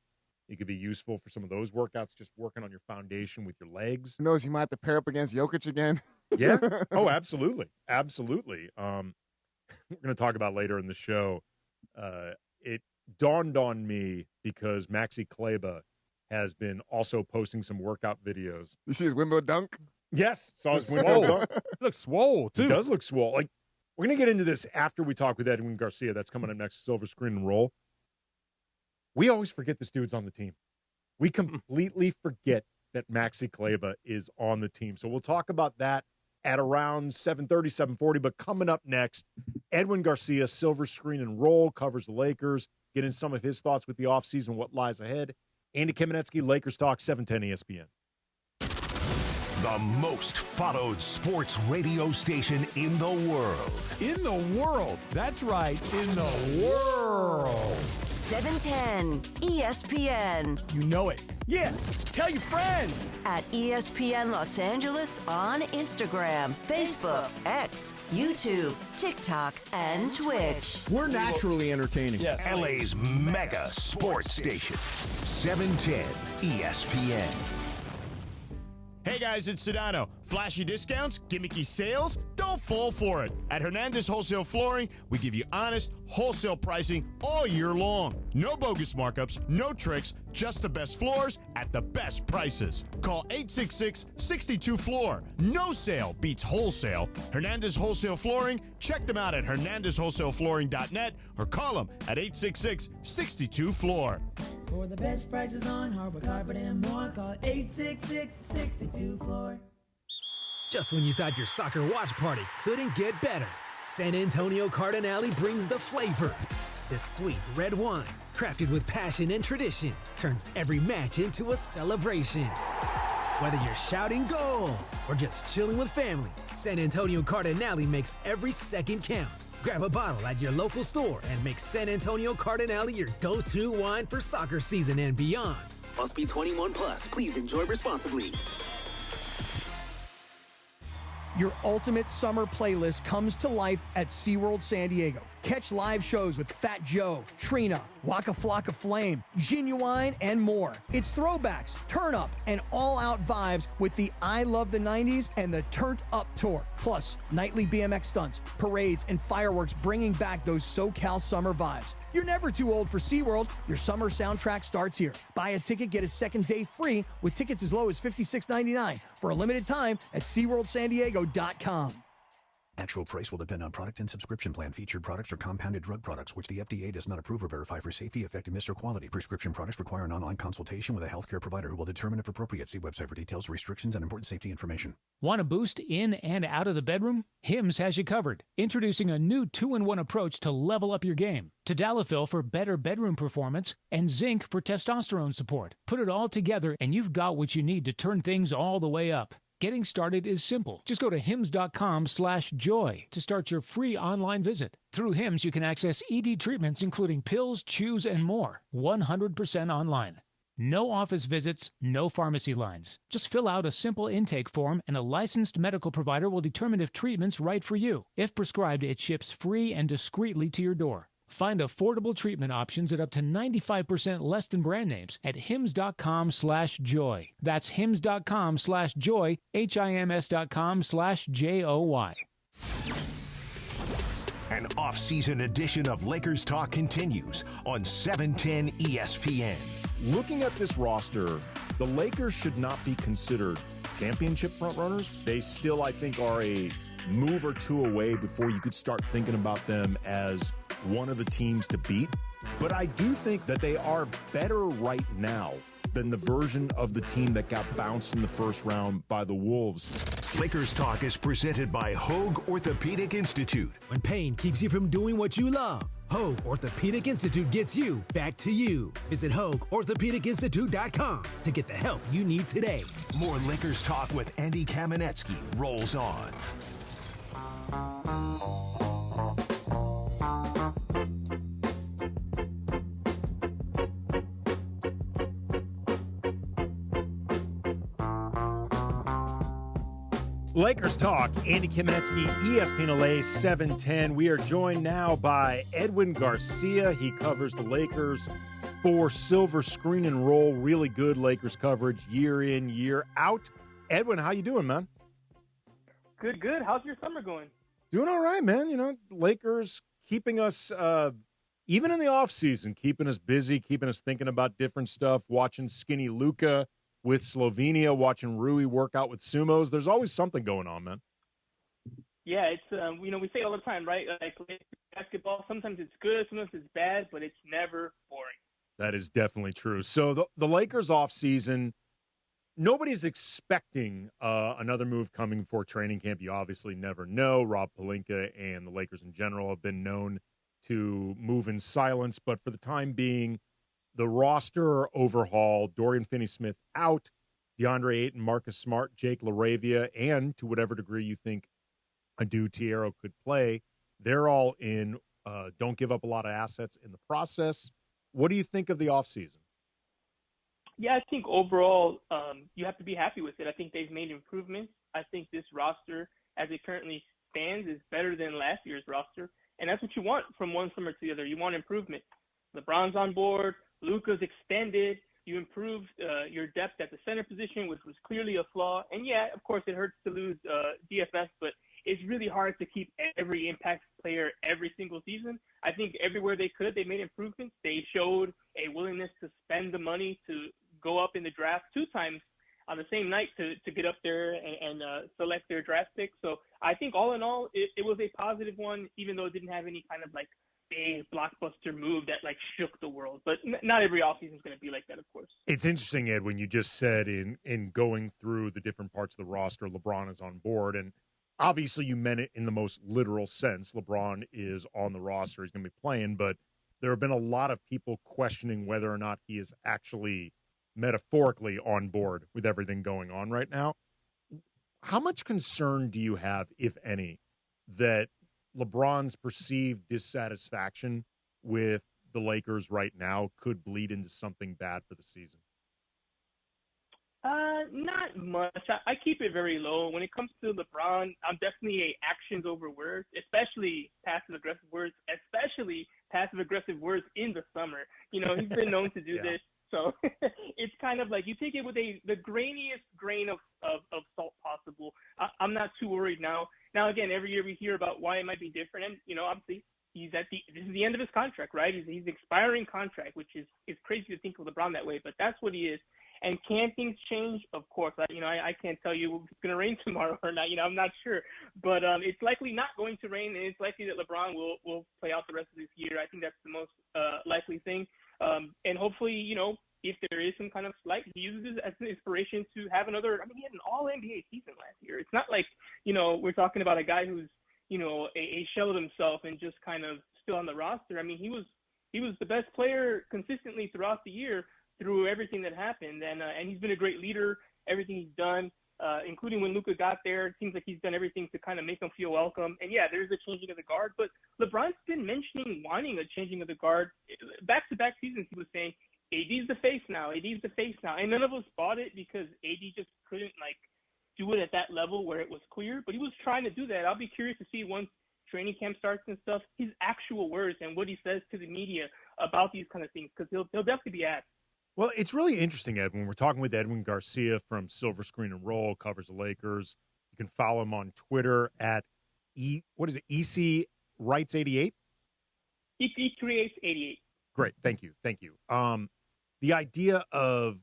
it could be useful for some of those workouts, just working on your foundation with your legs. Who knows, he might have to pair up against Jokic again. Yeah. Oh, absolutely. Absolutely. We're going to talk about later in the show. It dawned on me because Maxi Kleber has been also posting some workout videos. You see his windmill dunk? Yes. Saw his windmill dunk. Looks swole, too. It does look swole. Like, we're going to get into this after we talk with Edwin Garcia. That's coming up next, Silver Screen and Roll. We always forget this dude's on the team. We completely forget that Maxi Kleber is on the team. So we'll talk about that at around 7:30, 7:40. But coming up next, Edwin Garcia, Silver Screen and Roll, covers the Lakers, getting some of his thoughts with the offseason, what lies ahead. Andy Kamenetzy, Lakers Talk, 710 ESPN. The most followed sports radio station in the world. In the world. That's right. In the world. 710 ESPN. You know it. Yeah, tell your friends. At ESPN Los Angeles on Instagram, Facebook, X, YouTube, TikTok, and Twitch. We're naturally entertaining. Yes. LA's mega sports station. 710 ESPN. Hey guys, it's Sedano. Flashy discounts, gimmicky sales? Don't fall for it. At Hernandez Wholesale Flooring, we give you honest, wholesale pricing all year long. No bogus markups, no tricks, just the best floors at the best prices. Call 866-62-FLOOR. No sale beats wholesale. Hernandez Wholesale Flooring, check them out at hernandezwholesaleflooring.net or call them at 866-62-FLOOR. For the best prices on hardwood carpet and more, call 866-62-FLOOR. Just when you thought your soccer watch party couldn't get better, San Antonio Cardinale brings the flavor. This sweet red wine, crafted with passion and tradition, turns every match into a celebration. Whether you're shouting goal or just chilling with family, San Antonio Cardinale makes every second count. Grab a bottle at your local store and make San Antonio Cardinale your go-to wine for soccer season and beyond. Must be 21 plus. Please enjoy responsibly. Your ultimate summer playlist comes to life at SeaWorld San Diego. Catch live shows with Fat Joe, Trina, Waka Flocka Flame, Genuine, and more. It's throwbacks, turn up, and all-out vibes with the I Love the 90s and the Turned Up Tour. Plus, nightly BMX stunts, parades, and fireworks bringing back those SoCal summer vibes. You're never too old for SeaWorld. Your summer soundtrack starts here. Buy a ticket, get a second day free with tickets as low as $56.99 for a limited time at SeaWorldSanDiego.com. Actual price will depend on product and subscription plan. Featured products are compounded drug products, which the FDA does not approve or verify for safety, effectiveness, or quality. Prescription products require an online consultation with a healthcare provider who will determine if appropriate. See website for details, restrictions, and important safety information. Want a boost in and out of the bedroom? Hims has you covered. Introducing a new 2-in-1 approach to level up your game. Tadalafil for better bedroom performance and zinc for testosterone support. Put it all together and you've got what you need to turn things all the way up. Getting started is simple. Just go to hims.com/joy to start your free online visit. Through Hims, you can access ED treatments including pills, chews, and more. 100% online. No office visits, no pharmacy lines. Just fill out a simple intake form and a licensed medical provider will determine if treatment's right for you. If prescribed, it ships free and discreetly to your door. Find affordable treatment options at up to 95% less than brand names at hims.com/joy. That's hims.com/joy, HIMS.com/JOY. An off-season edition of Lakers Talk continues on 710 ESPN. Looking at this roster, the Lakers should not be considered championship frontrunners. They still, I think, are a move or two away before you could start thinking about them as one of the teams to beat. But I do think that they are better right now than the version of the team that got bounced in the first round by the Wolves. Lakers Talk is presented by Hoag Orthopedic Institute. When pain keeps you from doing what you love, Hoag Orthopedic Institute gets you back to you. Visit HoagOrthopedicInstitute.com to get the help you need today. More Lakers Talk with Andy Kamenetzy rolls on. Lakers Talk, Andy Kamenetzy, ESPN LA 710. We are joined now by Edwin Garcia. He covers the Lakers for Silver Screen and Roll. Really good Lakers coverage year in, year out. Edwin, how you doing, man? Good. How's your summer going? Doing all right, man. You know, Lakers keeping us, even in the offseason, keeping us busy, keeping us thinking about different stuff, watching skinny Luka with Slovenia, watching Rui work out with sumos. There's always something going on, man. Yeah, it's we say all the time, right? Like basketball, sometimes it's good, sometimes it's bad, but it's never boring. That is definitely true. So the Lakers offseason, nobody's expecting another move coming before training camp. You obviously never know. Rob Pelinka and the Lakers in general have been known to move in silence, but for the time being, the roster overhaul, Dorian Finney-Smith out, DeAndre Ayton, Marcus Smart, Jake LaRavia, and to whatever degree you think Adu Tiero could play, they're all in. Don't give up a lot of assets in the process. What do you think of the offseason? Yeah, I think overall you have to be happy with it. I think they've made improvements. I think this roster, as it currently stands, is better than last year's roster, and that's what you want from one summer to the other. You want improvement. LeBron's on board. Luka's extended. You improved your depth at the center position, which was clearly a flaw. And, yeah, of course, it hurts to lose DFS, but it's really hard to keep every impact player every single season. I think everywhere they could, they made improvements. They showed a willingness to spend the money to go up in the draft 2 times on the same night to get up there and select their draft pick. So I think all in all, it was a positive one, even though it didn't have any kind of like big blockbuster move that like shook the world. But not every offseason is going to be like that, of course. It's interesting, Ed, when you just said in going through the different parts of the roster, LeBron is on board. And obviously you meant it in the most literal sense. LeBron is on the roster. He's going to be playing. But there have been a lot of people questioning whether or not he is actually metaphorically on board with everything going on right now. How much concern do you have, if any, that LeBron's perceived dissatisfaction with the Lakers right now could bleed into something bad for the season? Not much. I keep it very low. When it comes to LeBron, I'm definitely a actions over words, especially passive-aggressive words in the summer. You know, he's been known to do this. So it's kind of like you take it with the grainiest grain of salt possible. I'm not too worried now. Now, again, every year we hear about why it might be different. And, you know, obviously this is the end of his contract, right? He's expiring contract, which is crazy to think of LeBron that way, but that's what he is. And can things change? Of course. I can't tell you if it's going to rain tomorrow or not. I'm not sure. But it's likely not going to rain, and it's likely that LeBron will play out the rest of this year. I think that's the most likely thing. And hopefully, if there is some kind of slight, he uses it as an inspiration to have another. He had an all-NBA season last year. It's not like, we're talking about a guy who's, a shell of himself and just kind of still on the roster. He was the best player consistently throughout the year through everything that happened. And he's been a great leader, everything he's done, including when Luka got there. It seems like he's done everything to kind of make him feel welcome. And, yeah, there's a changing of the guard. But LeBron's been mentioning wanting a changing of the guard. Back-to-back seasons he was saying, AD's the face now. AD's the face now. And none of us bought it because AD just couldn't, do it at that level where it was clear. But he was trying to do that. I'll be curious to see once training camp starts and stuff, his actual words and what he says to the media about these kind of things, because he'll definitely be asked. Well, it's really interesting, Edwin. We're talking with Edwin Garcia from Silver Screen and Roll, covers the Lakers. You can follow him on Twitter at EC Rights 88? EC Creates 88. Great. Thank you. The idea of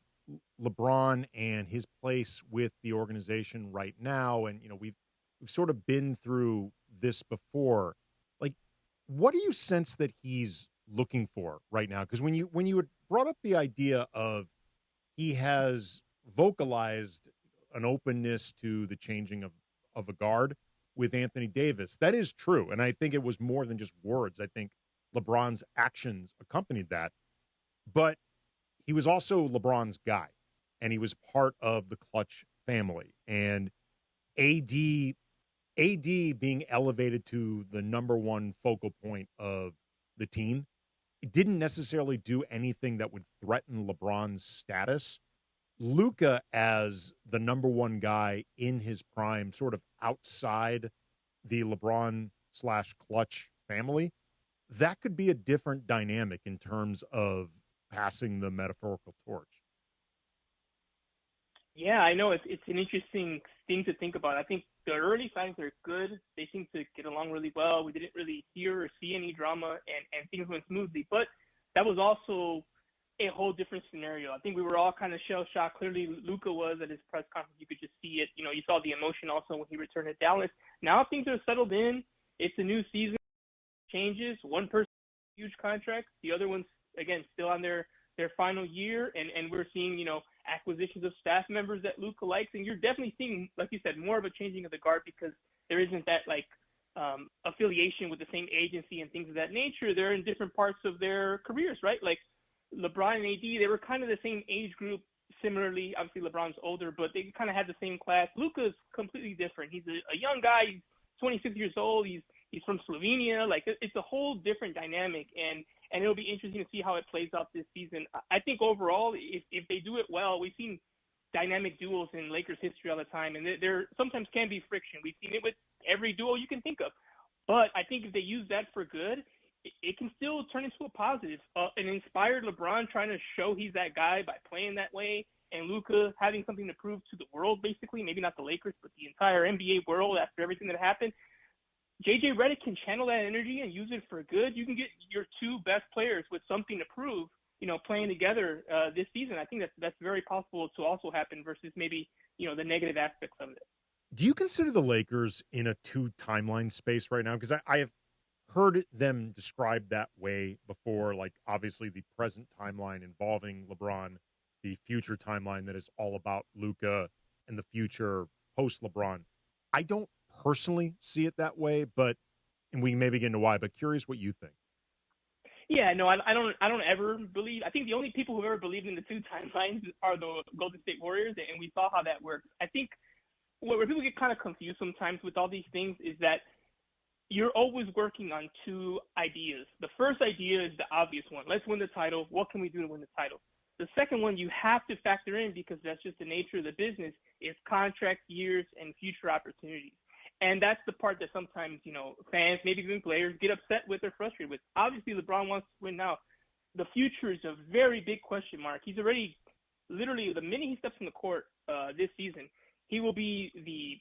LeBron and his place with the organization right now, and we've sort of been through this before. What do you sense that he's looking for right now? Because when you had brought up the idea of he has vocalized an openness to the changing of a guard with Anthony Davis, that is true. And I think it was more than just words. I think LeBron's actions accompanied that. But he was also LeBron's guy, and he was part of the Clutch family. And AD being elevated to the number one focal point of the team, it didn't necessarily do anything that would threaten LeBron's status. Luka as the number one guy in his prime, sort of outside the LeBron/Clutch family, that could be a different dynamic in terms of passing the metaphorical torch. Yeah, I know it's an interesting thing to think about. I think the early signs are good. They seem to get along really well. We didn't really hear or see any drama, and things went smoothly. But that was also a whole different scenario. I think we were all kind of shell-shocked. Clearly, Luka was at his press conference. You could just see it. You saw the emotion also when he returned to Dallas. Now things are settled in. It's a new season. Changes. One person, huge contract. The other one's, again, still on their final year. And we're seeing, acquisitions of staff members that Luka likes. And you're definitely seeing, like you said, more of a changing of the guard because there isn't that, affiliation with the same agency and things of that nature. They're in different parts of their careers, right? Like LeBron and AD, they were kind of the same age group. Similarly, obviously LeBron's older, but they kind of had the same class. Luka's completely different. He's a young guy. He's 26 years old. He's from Slovenia. It's a whole different dynamic, and it'll be interesting to see how it plays out this season. I think overall, if they do it well, we've seen dynamic duos in Lakers history all the time, and there sometimes can be friction. We've seen it with every duo you can think of. But I think if they use that for good, it can still turn into a positive. An inspired LeBron trying to show he's that guy by playing that way, and Luka having something to prove to the world, basically, maybe not the Lakers, but the entire NBA world after everything that happened. JJ Redick can channel that energy and use it for good. You can get your two best players with something to prove, playing together this season. I think that's very possible to also happen versus maybe, the negative aspects of it. Do you consider the Lakers in a two-timeline space right now? Because I have heard them described that way before, obviously the present timeline involving LeBron, the future timeline that is all about Luka, and the future post-LeBron. I don't personally see it that way, and we can maybe get into why, but curious what you think. Yeah, no, I don't ever believe. I think the only people who've ever believed in the two timelines are the Golden State Warriors, and we saw how that works. I think where people get kind of confused sometimes with all these things is that you're always working on two ideas. The first idea is the obvious one. Let's win the title. What can we do to win the title? The second one you have to factor in because that's just the nature of the business is contract years and future opportunities. And that's the part that sometimes, fans, maybe even players, get upset with or frustrated with. Obviously, LeBron wants to win now. The future is a very big question mark. He's already, literally, the minute he steps in the court this season, he will be the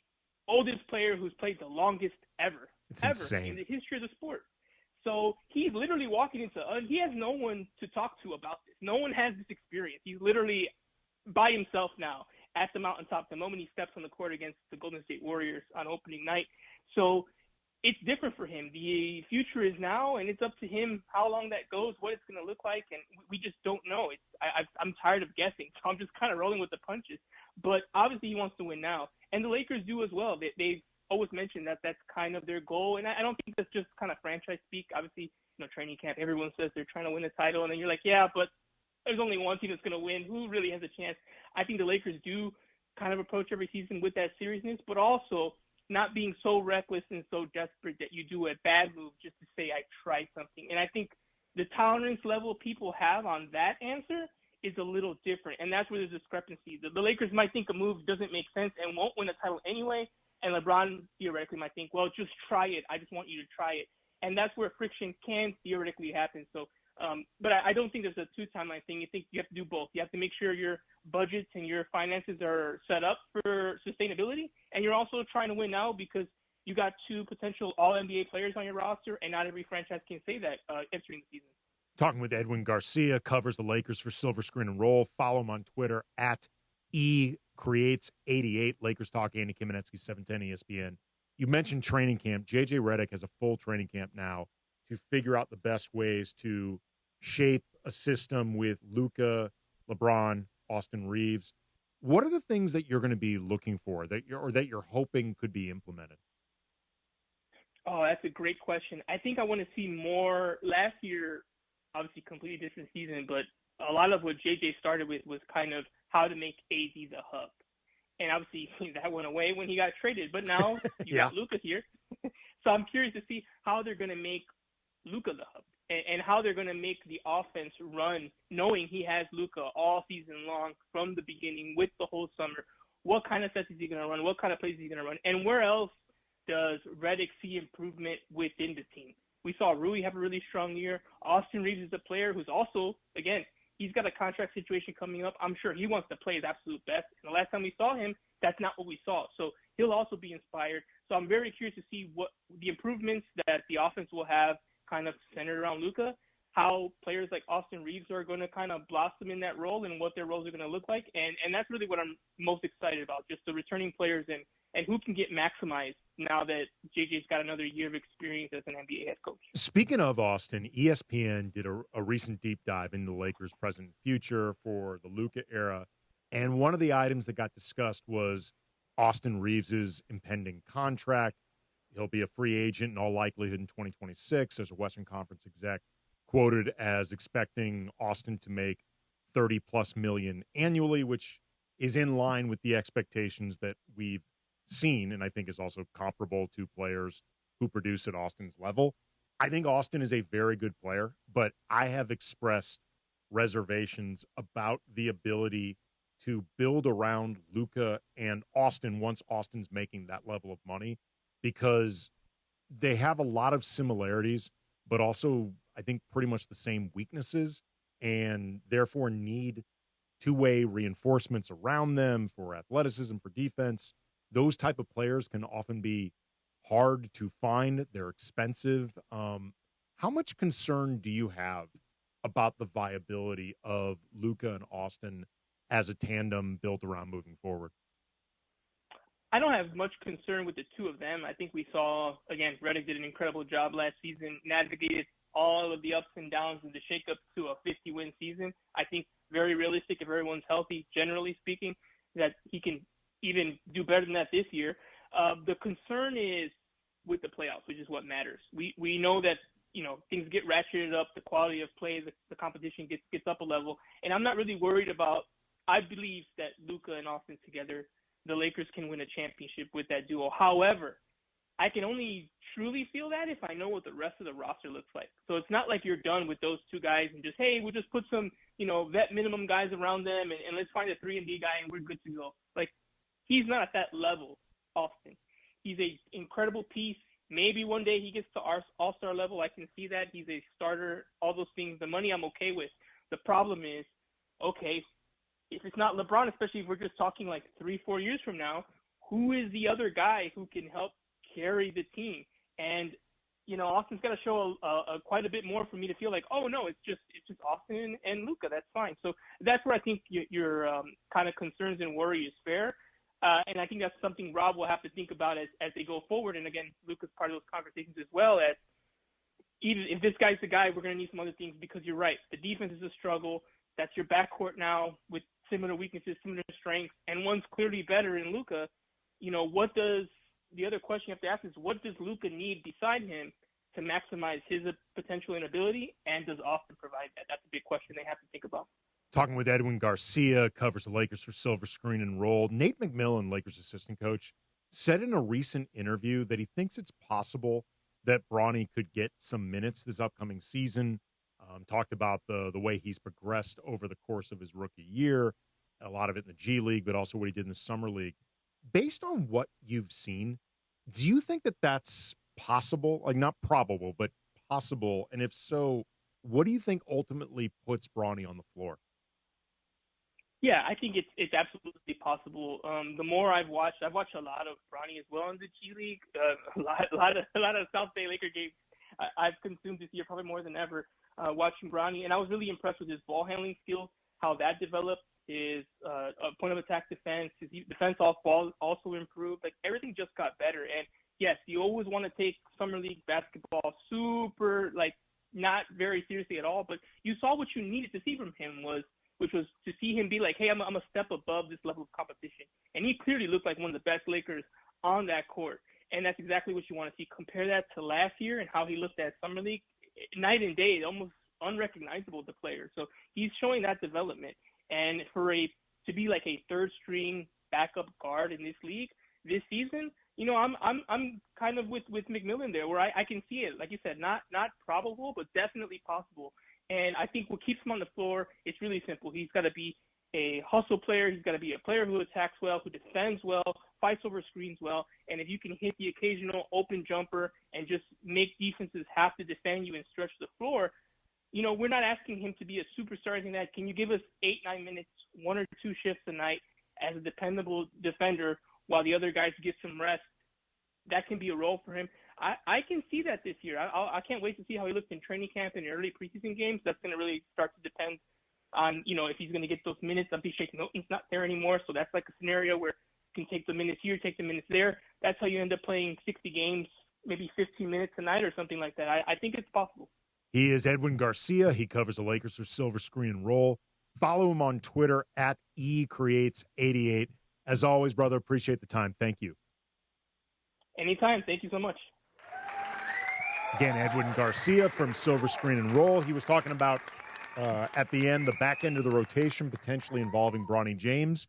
oldest player who's played the longest ever. It's insane. In the history of the sport. So he's literally walking into he has no one to talk to about this. No one has this experience. He's literally by himself now at the mountaintop the moment he steps on the court against the Golden State Warriors on opening night. So it's different for him. The future is now, and it's up to him how long that goes, what it's going to look like, and we just don't know. I'm tired of guessing, so I'm just kind of rolling with the punches. But obviously he wants to win now, and the Lakers do as well. They've always mentioned that that's kind of their goal, and I don't think that's just kind of franchise speak. Obviously, training camp, everyone says they're trying to win a title, and then you're like, yeah, but there's only one team that's going to win. Who really has a chance? I think the Lakers do kind of approach every season with that seriousness, but also not being so reckless and so desperate that you do a bad move just to say I tried something. And I think the tolerance level people have on that answer is a little different, and that's where there's discrepancy. The Lakers might think a move doesn't make sense and won't win a title anyway, and LeBron theoretically might think, well, just try it. I just want you to try it. And that's where friction can theoretically happen. So, but I don't think there's a two-timeline thing. I think you have to do both. You have to make sure your budgets and your finances are set up for sustainability, and you're also trying to win now because you got two potential All-NBA players on your roster, and not every franchise can say that entering the season. Talking with Edwin Garcia, covers the Lakers for Silver Screen and Roll. Follow him on Twitter at @eCreates88. Lakers Talk, Andy Kamenetzy, 710 ESPN. You mentioned training camp. J.J. Redick has a full training camp now to figure out the best ways to shape a system with Luka, LeBron, Austin Reaves. What are the things that you're going to be looking for that you're hoping could be implemented? Oh, that's a great question. I think I want to see more. Last year, obviously, completely different season, but a lot of what JJ started with was kind of how to make AD the hub. And obviously, that went away when he got traded. But now you got Luka here. So I'm curious to see how they're going to make Luka the hub and how they're going to make the offense run, knowing he has Luka all season long from the beginning with the whole summer. What kind of sets is he going to run? What kind of plays is he going to run? And where else does Redick see improvement within the team? We saw Rui have a really strong year. Austin Reaves is a player who's also, again, he's got a contract situation coming up. I'm sure he wants to play his absolute best. And the last time we saw him, that's not what we saw. So he'll also be inspired. So I'm very curious to see what the improvements that the offense will have kind of centered around Luka, how players like Austin Reaves are going to kind of blossom in that role and what their roles are going to look like. And that's really what I'm most excited about, just the returning players and who can get maximized now that JJ's got another year of experience as an NBA head coach. Speaking of Austin, ESPN did a recent deep dive into the Lakers' present and future for the Luka era. And one of the items that got discussed was Austin Reaves' impending contract. He'll be a free agent in all likelihood in 2026. There's a Western Conference exec quoted as expecting Austin to make $30+ million annually, which is in line with the expectations that we've seen, and I think is also comparable to players who produce at Austin's level. I think Austin is a very good player, but I have expressed reservations about the ability to build around Luka and Austin once Austin's making that level of money, because they have a lot of similarities, but also I think pretty much the same weaknesses, and therefore need two-way reinforcements around them for athleticism, for defense. Those type of players can often be hard to find. They're expensive. How much concern do you have about the viability of Luka and Austin as a tandem built around moving forward? I don't have much concern with the two of them. I think we saw, again, Redick did an incredible job last season, navigated all of the ups and downs of the shakeup to a 50-win season. I think very realistic if everyone's healthy, generally speaking, that he can even do better than that this year. The concern is with the playoffs, which is what matters. We know that, things get ratcheted up, the quality of play, the competition gets up a level. And I'm not really worried about, I believe that Luka and Austin together, the Lakers can win a championship with that duo. However, I can only truly feel that if I know what the rest of the roster looks like. So it's not like you're done with those two guys and just, hey, we'll just put some, vet minimum guys around them and let's find a 3-and-D guy and we're good to go. Like, he's not at that level, Austin. He's an incredible piece. Maybe one day he gets to our all-star level. I can see that. He's a starter, all those things. The money I'm okay with. The problem is, okay, if it's not LeBron, especially if we're just talking like 3-4 years from now, who is the other guy who can help carry the team? And, Austin's got to show quite a bit more for me to feel like, oh no, it's just Austin and Luka. That's fine. So that's where I think your kind of concerns and worry is fair. And I think that's something Rob will have to think about as they go forward. And again, Luka's part of those conversations as well. As even if this guy's the guy, we're going to need some other things, because you're right. The defense is a struggle. That's your backcourt now with similar weaknesses, similar strengths, and one's clearly better in Luka. The other question you have to ask is, what does Luka need beside him to maximize his potential and ability, and does Austin provide that? That's a big question they have to think about. Talking with Edwin Garcia, covers the Lakers for Silver Screen and Roll. Nate McMillan, Lakers assistant coach, said in a recent interview that he thinks it's possible that Bronny could get some minutes this upcoming season. Talked about the way he's progressed over the course of his rookie year, a lot of it in the G League, but also what he did in the Summer League. Based on what you've seen, do you think that that's possible? Like, not probable, but possible? And if so, what do you think ultimately puts Bronny on the floor? Yeah, I think it's absolutely possible. The more I've watched a lot of Bronny as well in the G League. A lot of South Bay Laker games I've consumed this year, probably more than ever, watching Bronny. And I was really impressed with his ball handling skills, how that developed, his point of attack defense, his defense off ball also improved. Like, everything just got better. And yes, you always want to take Summer League basketball super, like, not very seriously at all. But you saw what you needed to see from him, which was to see him be like, hey, I'm a step above this level of competition. And he clearly looked like one of the best Lakers on that court. And that's exactly what you want to see. Compare that to last year and how he looked at Summer League. Night and day, almost unrecognizable to players. So he's showing that development. And to be like a third string backup guard in this league this season, I'm kind of with McMillan there, where I can see it. Like you said, not probable, but definitely possible. And I think what keeps him on the floor, it's really simple. He's got to be a hustle player. He's got to be a player who attacks well, who defends well, fights over screens well. And if you can hit the occasional open jumper and just make defenses have to defend you and stretch the floor, we're not asking him to be a superstar in that. Can you give us 8-9 minutes, 1 or 2 shifts a night as a dependable defender while the other guys get some rest? That can be a role for him. I can see that this year. I can't wait to see how he looks in training camp and early preseason games. That's going to really start to depend on, if he's going to get those minutes. Abhishek Milton's not there anymore, so that's like a scenario where you can take the minutes here, take the minutes there. That's how you end up playing 60 games, maybe 15 minutes a night or something like that. I think it's possible. He is Edwin Garcia. He covers the Lakers for Silver Screen and Roll. Follow him on Twitter at @eCreates88. As always, brother, appreciate the time. Thank you. Anytime. Thank you so much. Again, Edwin Garcia from Silver Screen and Roll. He was talking about, at the end, the back end of the rotation potentially involving Bronny James.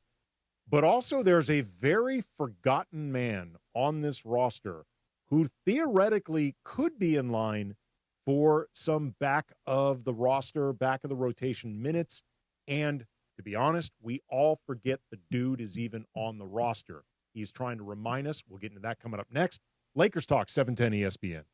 But also there's a very forgotten man on this roster who theoretically could be in line for some back of the roster, back of the rotation minutes. And to be honest, we all forget the dude is even on the roster. He's trying to remind us. We'll get into that coming up next. Lakers Talk, 710 ESPN.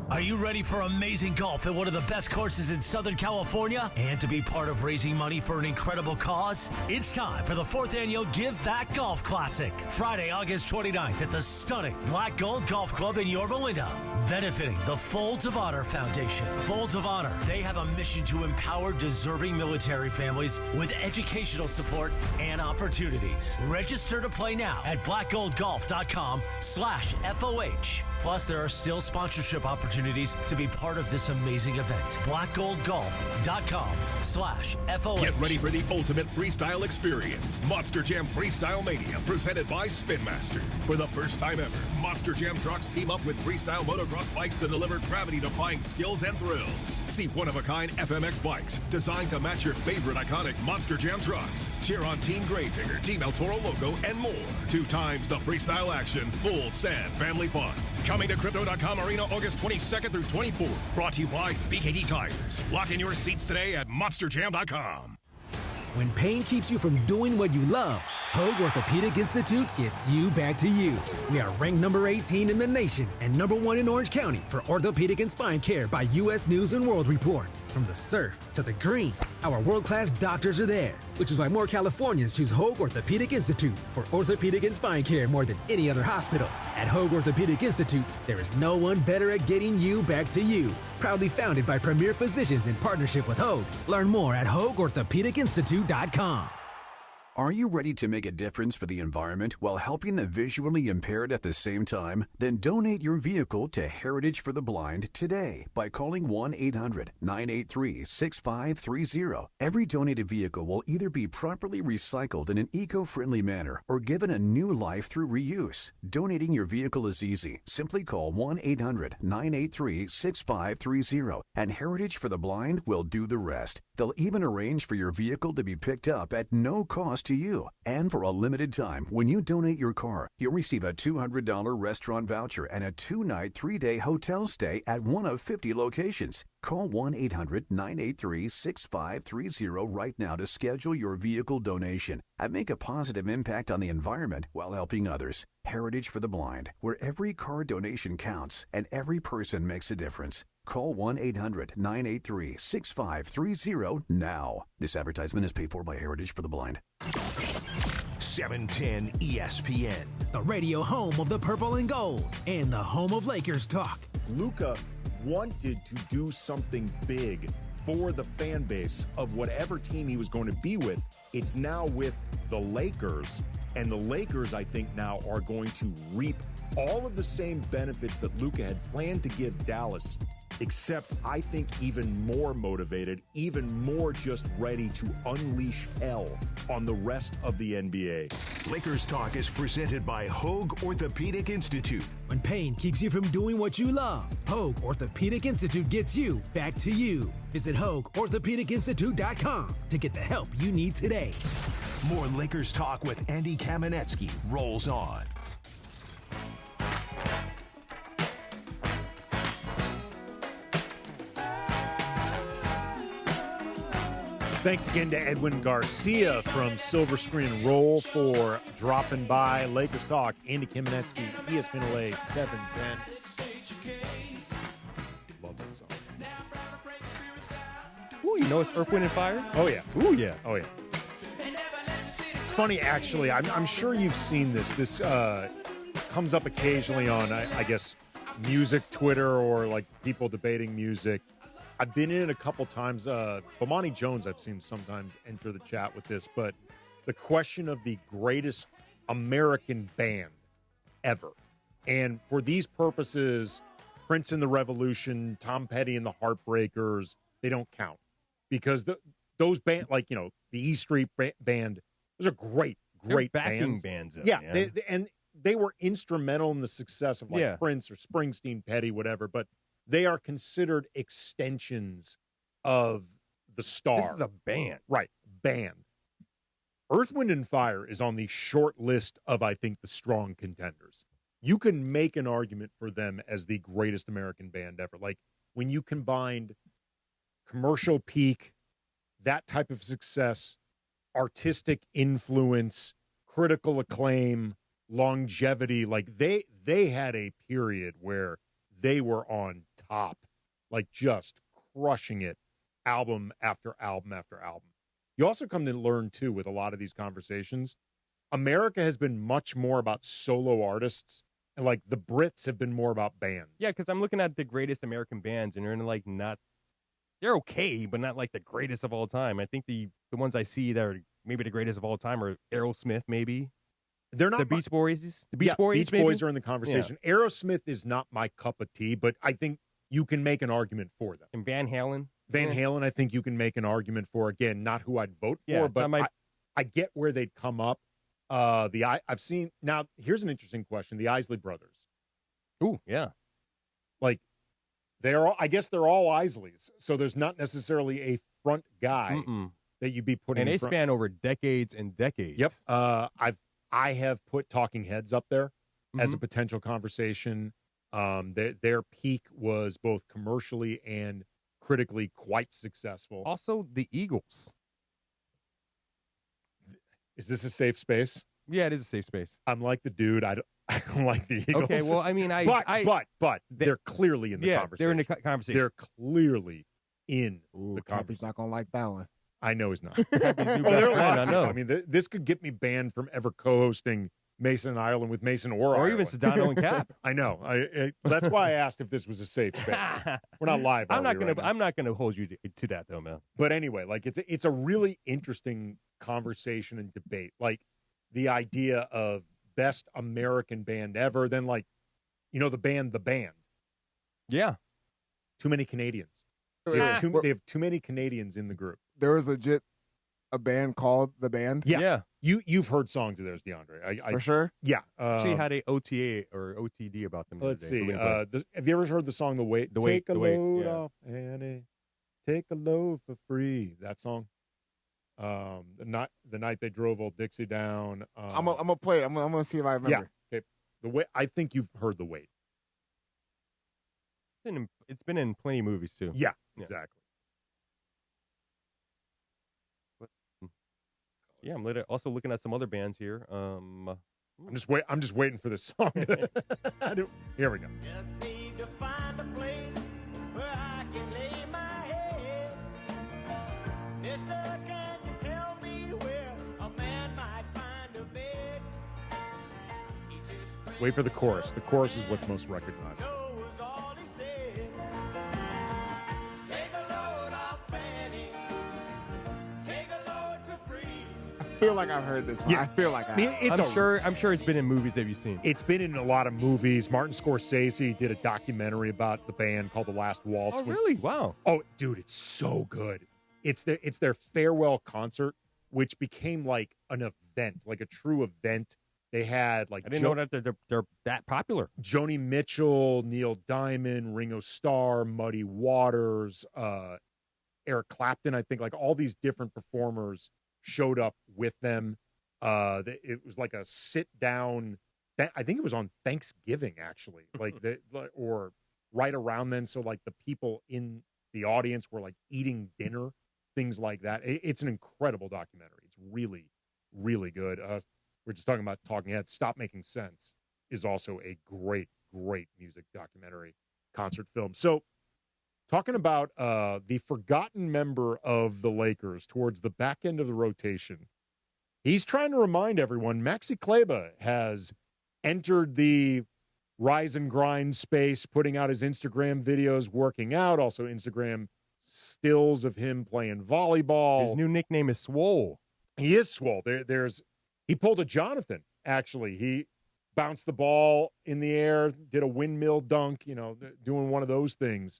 Are you ready for amazing golf at one of the best courses in Southern California and to be part of raising money for an incredible cause? It's time for the 4th Annual Give Back Golf Classic, Friday, August 29th at the stunning Black Gold Golf Club in Yorba Linda, benefiting the Folds of Honor Foundation. Folds of Honor, they have a mission to empower deserving military families with educational support and opportunities. Register to play now at blackgoldgolf.com/FOH. Plus, there are still sponsorship opportunities to be part of this amazing event. blackgoldgolf.com/FOH. Get ready for the ultimate freestyle experience. Monster Jam Freestyle Mania, presented by Spin Master. For the first time ever, Monster Jam trucks team up with freestyle motocross bikes to deliver gravity-defying skills and thrills. See one-of-a-kind FMX bikes designed to match your favorite iconic Monster Jam trucks. Cheer on Team Gravedigger, Team El Toro Loco, and more. 2 times the freestyle action, full sand family fun. Coming to Crypto.com Arena August 22nd through 24th. Brought to you by BKT Tires. Lock in your seats today at MonsterJam.com. When pain keeps you from doing what you love, Hoag Orthopedic Institute gets you back to you. We are ranked number 18 in the nation and number 1 in Orange County for orthopedic and spine care by U.S. News & World Report. From the surf to the green, Our world-class doctors are there, which is why more Californians choose Hoag Orthopedic Institute for orthopedic and spine care more than any other hospital. At Hoag Orthopedic Institute, there is no one better at getting you back to you. Proudly founded by premier physicians in partnership with Hoag. Learn more at HoagOrthopedicInstitute.com. Are you ready to make a difference for the environment while helping the visually impaired at the same time? Then donate your vehicle to Heritage for the Blind today by calling 1-800-983-6530. Every donated vehicle will either be properly recycled in an eco-friendly manner or given a new life through reuse. Donating your vehicle is easy. Simply call 1-800-983-6530 and Heritage for the Blind will do the rest. They'll even arrange for your vehicle to be picked up at no cost to you. And for a limited time, when you donate your car, you'll receive a $200 restaurant voucher and a 2-night, 3-day hotel stay at one of 50 locations. Call 1-800-983-6530 right now to schedule your vehicle donation and make a positive impact on the environment while helping others. Heritage for the Blind, where every car donation counts and every person makes a difference. Call 1-800-983-6530 now. This advertisement is paid for by Heritage for the Blind. 710 ESPN. The radio home of the purple and gold and the home of Lakers talk. Luka wanted to do something big for the fan base of whatever team he was going to be with. It's now with the Lakers, and the Lakers, I think, now are going to reap all of the same benefits that Luka had planned to give Dallas, except I think even more motivated, even more just ready to unleash hell on the rest of the NBA. Lakers Talk is presented by Hoag Orthopedic Institute. When pain keeps you from doing what you love, Hoag Orthopedic Institute gets you back to you. Visit HoagOrthopedicInstitute.com to get the help you need today. More Lakers Talk with Andy Kamenetzy rolls on. Thanks again to Edwin Garcia from Silver Screen Roll for dropping by. Lakers Talk, Andy Kamenetzy, ESPN LA 710. Love this song. Ooh, you know it's Earth, Wind, and Fire? Oh, yeah. Ooh, yeah. Oh, yeah. It's funny, actually. I'm sure you've seen this. This comes up occasionally on, I guess, music Twitter or, like, people debating music. I've been in it a couple times. Bomani Jones, I've seen sometimes enter the chat with this, but the question of the greatest American band ever. And for these purposes, Prince and the Revolution, Tom Petty and the Heartbreakers, they don't count. Because those bands, like, you know, the E Street Band, those are great backing bands. Though, yeah, they were instrumental in the success of, like, Prince or Springsteen, Petty, whatever, but they are considered extensions of the star. This is a band. Right, band. Earth, Wind, and Fire is on the short list of, I think, the strong contenders. You can make an argument for them as the greatest American band ever. Like, when you combined commercial peak, that type of success, artistic influence, critical acclaim, longevity, like they had a period where they were on top, like just crushing it, album after album after album. You also come to learn, too, with a lot of these conversations, America has been much more about solo artists, and, like, the Brits have been more about bands. Yeah, because I'm looking at the greatest American bands, and they're like they're okay, but not like the greatest of all time. I think the ones I see that are maybe the greatest of all time are Aerosmith, maybe. They're not the Beach Boys. The Beach Boys. Beach Boys are in the conversation. Yeah. Aerosmith is not my cup of tea, but I think you can make an argument for them. And Van Halen. I think you can make an argument for. Again, not who I'd vote for, but I get where they'd come up. I've seen now. Here's an interesting question: the Isley Brothers. Ooh, yeah. Like I guess they're all Isleys, so there's not necessarily a front guy that you'd be putting. And they in front. span over decades and decades. Yep. I have put Talking Heads up there as a potential conversation. Their peak was both commercially and critically quite successful. Also, the Eagles. Is this a safe space? Yeah, it is a safe space. I'm like the dude. I don't like the Eagles. Okay, well, I mean, but they're clearly in the conversation. They're in the conversation. They're clearly in the conversation. Cappy's not gonna like that one. I know he's not. Happy new Well, best there are a lot friend, of I people. know. I mean, this could get me banned from ever co-hosting Mason and Ireland with Mason or Or even Ireland. Sedano and Cap. I know. That's why I asked if this was a safe space. We're not live. I'm not gonna. I'm not gonna hold you to that though, man. But anyway, like it's a really interesting conversation and debate. Like the idea of best American band ever. Then like, the band, Yeah. Too many Canadians. They have too many Canadians in the group. There was legit a band called The Band. Yeah. You've heard songs of theirs, DeAndre. I For sure? Yeah. She had a OTA or OTD about them. the Let's other day. see. Let me play. Have you ever heard the song "The Weight"? The Weight, Take a The Weight, load yeah. off, Annie. Take a load for free. That song. The night they drove Old Dixie down. I'm gonna play it. I'm gonna see if I remember. Yeah. Okay. The Weight. I think you've heard "The Weight." It's been in plenty of movies too. Yeah. Exactly. Yeah, I'm also looking at some other bands here. I'm just waiting for this song. Here we go. Wait for the chorus. The chorus is what's most recognizable. I feel like I've heard this one. Yeah. I feel like I have. I'm sure it's been in movies that you've seen. It's been in a lot of movies. Martin Scorsese did a documentary about the band called The Last Waltz. Oh, really? Wow. Oh, dude, it's so good. It's their farewell concert, which became like an event, like a true event. They had like I didn't know that they're that popular. Joni Mitchell, Neil Diamond, Ringo Starr, Muddy Waters, Eric Clapton. I think like all these different performers showed up with them. It was like a sit down. I think it was on Thanksgiving, actually, or right around then. So like the people in the audience were like eating dinner, things like that. It's an incredible documentary. It's really, really good. We're just talking about Talking Heads. Stop Making Sense is also a great, great music documentary concert film. So talking about the forgotten member of the Lakers towards the back end of the rotation, he's trying to remind everyone Maxi Kleber has entered the rise and grind space, putting out his Instagram videos, working out, also Instagram stills of him playing volleyball. His new nickname is Swole. He is Swole. He pulled a Jonathan, actually. He bounced the ball in the air, did a windmill dunk, doing one of those things.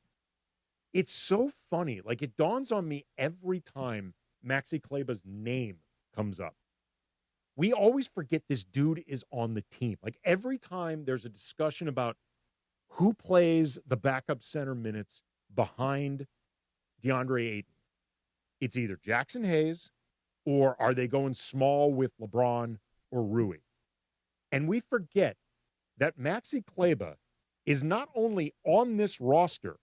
It's so funny. Like, it dawns on me every time Maxi Kleber's name comes up. We always forget this dude is on the team. Like, every time there's a discussion about who plays the backup center minutes behind DeAndre Ayton, it's either Jackson Hayes or are they going small with LeBron or Rui? And we forget that Maxi Kleber is not only on this roster,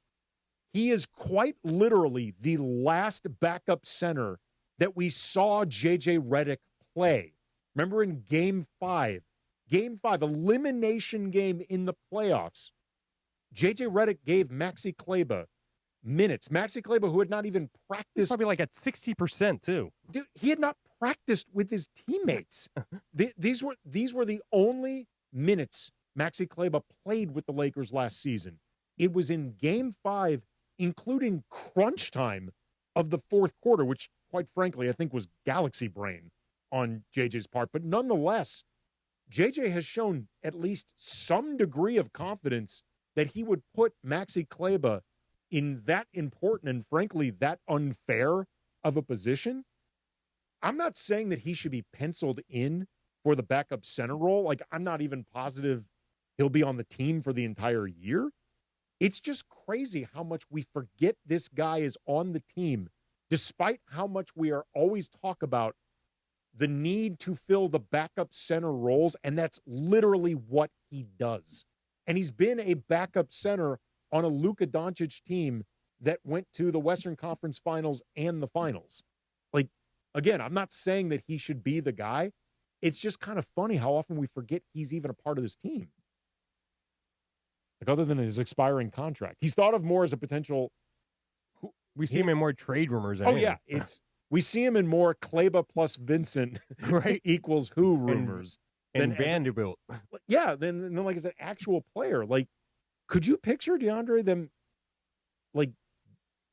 he is quite literally the last backup center that we saw J.J. Redick play. Remember in Game 5, elimination game in the playoffs, J.J. Redick gave Maxi Kleber minutes. Maxi Kleber, who had not even practiced. Probably like at 60% too. Dude, he had not practiced with his teammates. These were the only minutes Maxi Kleber played with the Lakers last season. It was in Game 5, including crunch time of the fourth quarter, which, quite frankly, I think was galaxy brain on JJ's part. But nonetheless, JJ has shown at least some degree of confidence that he would put Maxi Kleber in that important and, frankly, that unfair of a position. I'm not saying that he should be penciled in for the backup center role. Like, I'm not even positive he'll be on the team for the entire year. It's just crazy how much we forget this guy is on the team, despite how much we are always talk about the need to fill the backup center roles, and that's literally what he does. And he's been a backup center on a Luca Donic team that went to the Western Conference Finals and the Finals. Like, again, I'm not saying that he should be the guy. It's just kind of funny how often we forget he's even a part of this team. Like, other than his expiring contract. He's thought of more as a potential... We see him in more trade rumors. Oh, yeah. We see him in more Kleber plus Vincent right equals who rumors. And Vanderbilt. Yeah, then like as an actual player. Like, could you picture DeAndre them like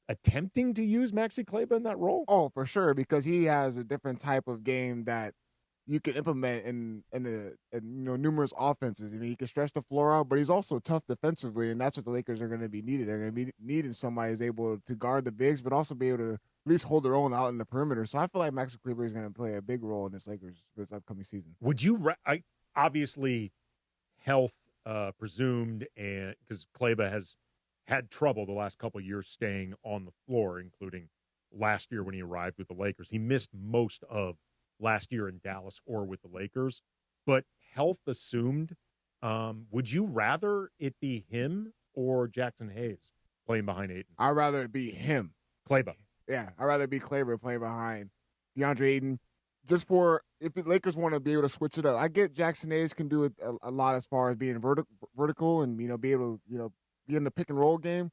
attempting to use Maxi Kleber in that role? Oh, for sure, because he has a different type of game that you can implement in numerous offenses. I mean, he can stretch the floor out, but he's also tough defensively, and that's what the Lakers are going to be needed. They're going to be needing somebody who's able to guard the bigs, but also be able to at least hold their own out in the perimeter. So I feel like Maxi Kleber is going to play a big role in this Lakers this upcoming season. Would you? Obviously, health presumed, and because Kleber has had trouble the last couple of years staying on the floor, including last year when he arrived with the Lakers. He missed most of last year in Dallas or with the Lakers, but health assumed. Would you rather it be him or Jackson Hayes playing behind Ayton? I'd rather it be him. Kleber. Yeah, I'd rather it be Kleber playing behind DeAndre Ayton. Just for if the Lakers want to be able to switch it up. I get Jackson Hayes can do it a lot as far as being vertical and be able to be in the pick and roll game.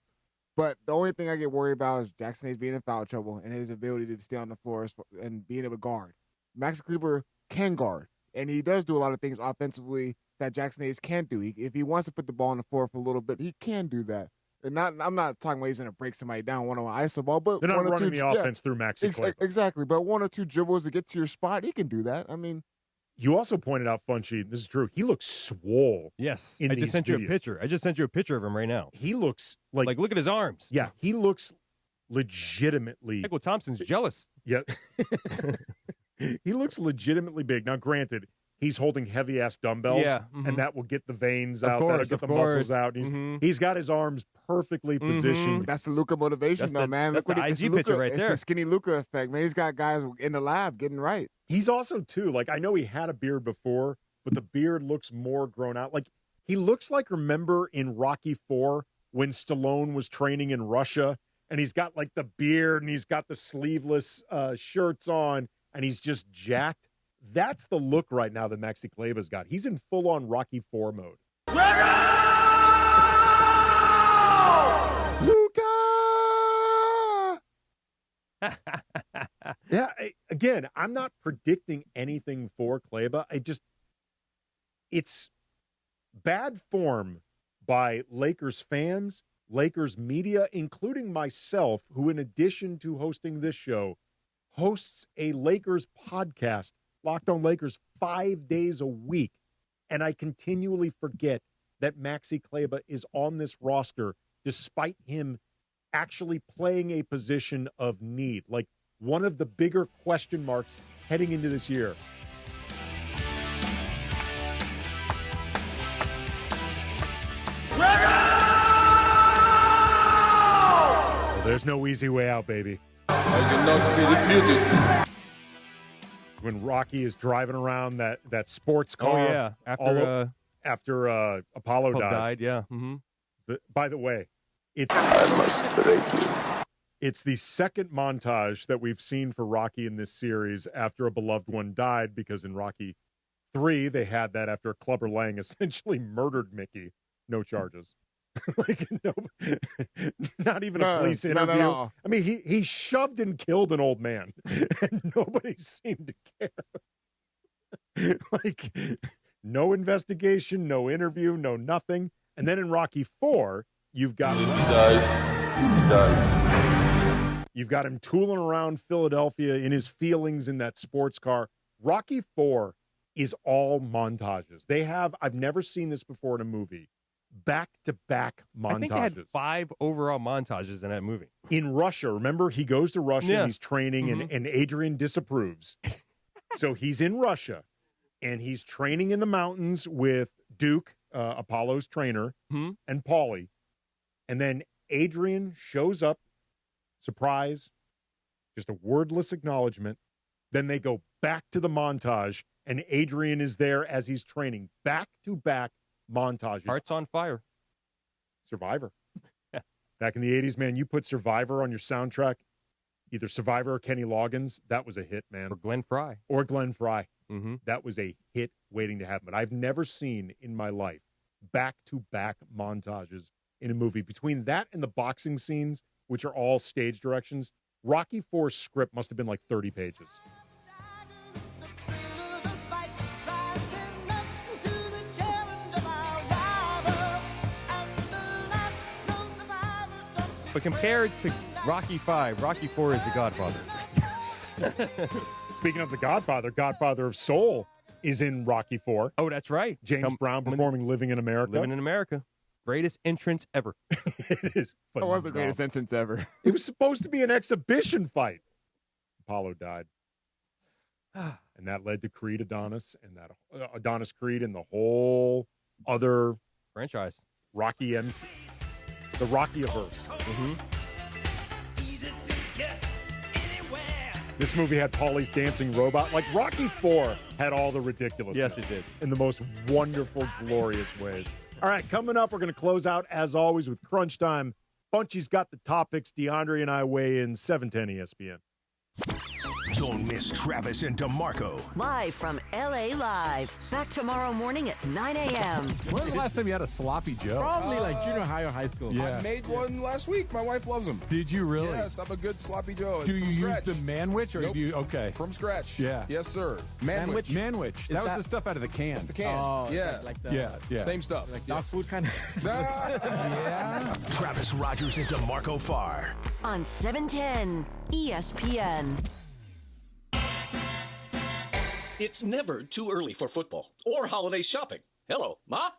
But the only thing I get worried about is Jackson Hayes being in foul trouble and his ability to stay on the floor and being able to guard. Maxi Kleber can guard, and he does do a lot of things offensively that Jackson Hayes can't do. If he wants to put the ball on the floor for a little bit, he can do that. And I'm not talking about he's going to break somebody down one-on-one iso ball, but they're not running the offense through Maxi Kleber. Exactly, but one or two dribbles to get to your spot, he can do that. I mean, you also pointed out, Funchy, this is true, he looks swole. Yes, I just sent you a picture. I just sent you a picture of him right now. He looks like look at his arms. Yeah, he looks legitimately. Michael Thompson's jealous. Yeah. He looks legitimately big. Now, granted, he's holding heavy-ass dumbbells, and that will get the veins out, that'll get the muscles out. He's got his arms perfectly positioned. That's the Luka motivation, man. That's the IG picture right there. It's the skinny Luka effect, man. He's got guys in the lab getting right. He's also, too, like, I know he had a beard before, but the beard looks more grown out. Like, he looks like, remember in Rocky IV when Stallone was training in Russia, and he's got, like, the beard, and he's got the sleeveless shirts on, and he's just jacked. That's the look right now that Maxi Kleber's got. He's in full-on Rocky IV mode. Luka! Yeah, again, I'm not predicting anything for Kleber. It's bad form by Lakers fans, Lakers media, including myself, who in addition to hosting this show, hosts a Lakers podcast, Locked on Lakers, 5 days a week. And I continually forget that Maxi Kleber is on this roster despite him actually playing a position of need. Like one of the bigger question marks heading into this year. Well, there's no easy way out, baby. I cannot be refuted. When Rocky is driving around that sports car. Oh, yeah. After Apollo died, yeah. Mm-hmm. By the way, it's the second montage that we've seen for Rocky in this series after a beloved one died, because in Rocky 3, they had that after Clubber Lang essentially murdered Mickey. No charges. Like, no, not even a police interview. No. I mean, he shoved and killed an old man, and nobody seemed to care. Like, no investigation, no interview, no nothing. And then in Rocky 4, you've got You've got him tooling around Philadelphia in his feelings in that sports car. Rocky 4 is all montages. I've never seen this before in a movie. Back-to-back montages. I think they had 5 overall montages in that movie. In Russia, remember, he goes to Russia, and he's training, and Adrian disapproves. So he's in Russia, and he's training in the mountains with Duke, Apollo's trainer, and Paulie. And then Adrian shows up, surprise, just a wordless acknowledgement. Then they go back to the montage, and Adrian is there as he's training. Back-to-back montages. Hearts on Fire. Survivor. Back in the 80s, man, you put Survivor on your soundtrack, either Survivor or Kenny Loggins, that was a hit, man. Or Glenn Fry. Mm-hmm. That was a hit waiting to happen. But I've never seen in my life back-to-back montages in a movie. Between that and the boxing scenes, which are all stage directions, Rocky IV's script must have been like 30 pages. But compared to Rocky V, Rocky IV is the Godfather. Speaking of the Godfather of Soul is in Rocky IV. Oh, that's right. James Brown performing Living in America. Living in America. Greatest entrance ever. It is. That was the greatest entrance ever. It was supposed to be an exhibition fight. Apollo died. And that led to Creed Adonis and that Adonis Creed and the whole other franchise. Rocky MC. The Rocky-averse. Mm-hmm. This movie had Paulie's dancing robot. Like Rocky IV had all the ridiculousness. Yes, it did. In the most wonderful, glorious ways. All right, coming up, we're going to close out, as always, with Crunch Time. Bunchy's got the topics. DeAndre and I weigh in 710 ESPN. Don't miss Travis and DeMarco. Live from LA Live. Back tomorrow morning at 9 a.m. When was the last time you had a sloppy Joe? Probably like junior high or high school. Yeah. I made one last week. My wife loves them. Did you really? Yes, I'm a good sloppy Joe. Do you From use scratch. the Manwich or Nope. do you? Okay. From scratch. Yeah. Yes, sir. Manwich. Manwich. That was the stuff out of the can. That's the can. Oh, yeah. like the, yeah. Same stuff. Like dog food kind of. Yeah. Travis Rogers and DeMarco Farr. On 710 ESPN. It's never too early for football or holiday shopping. Hello, Ma?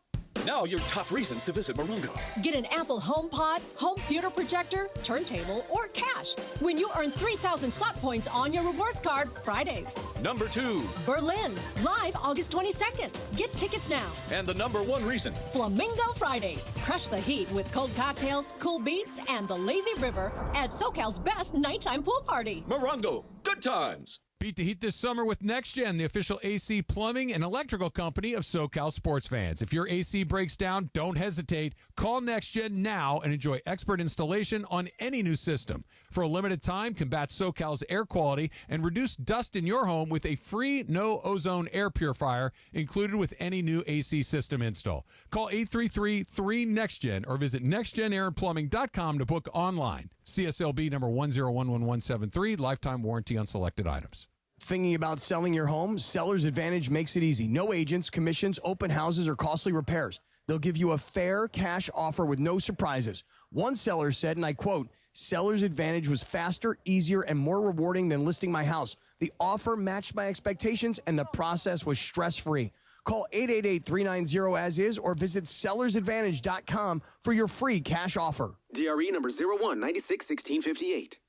Now your top reasons to visit Morongo. Get an Apple HomePod, home theater projector, turntable, or cash when you earn 3,000 slot points on your rewards card Fridays. Number 2. Berlin, live August 22nd. Get tickets now. And the number 1 reason. Flamingo Fridays. Crush the heat with cold cocktails, cool beats, and the lazy river at SoCal's best nighttime pool party. Morongo, good times. Beat the heat this summer with NextGen, the official AC plumbing and electrical company of SoCal sports fans. If your AC breaks down, don't hesitate. Call NextGen now and enjoy expert installation on any new system. For a limited time, combat SoCal's air quality and reduce dust in your home with a free no-ozone air purifier included with any new AC system install. Call 833-3NEXTGEN or visit nextgenairandplumbing.com to book online. CSLB number 1011173, lifetime warranty on selected items. Thinking about selling your home? Seller's Advantage makes it easy. No agents, commissions, open houses, or costly repairs. They'll give you a fair cash offer with no surprises. One seller said, and I quote, "Seller's Advantage was faster, easier, and more rewarding than listing my house. The offer matched my expectations, and the process was stress-free." Call 888-390-AS-IS or visit sellersadvantage.com for your free cash offer. DRE number 01961658.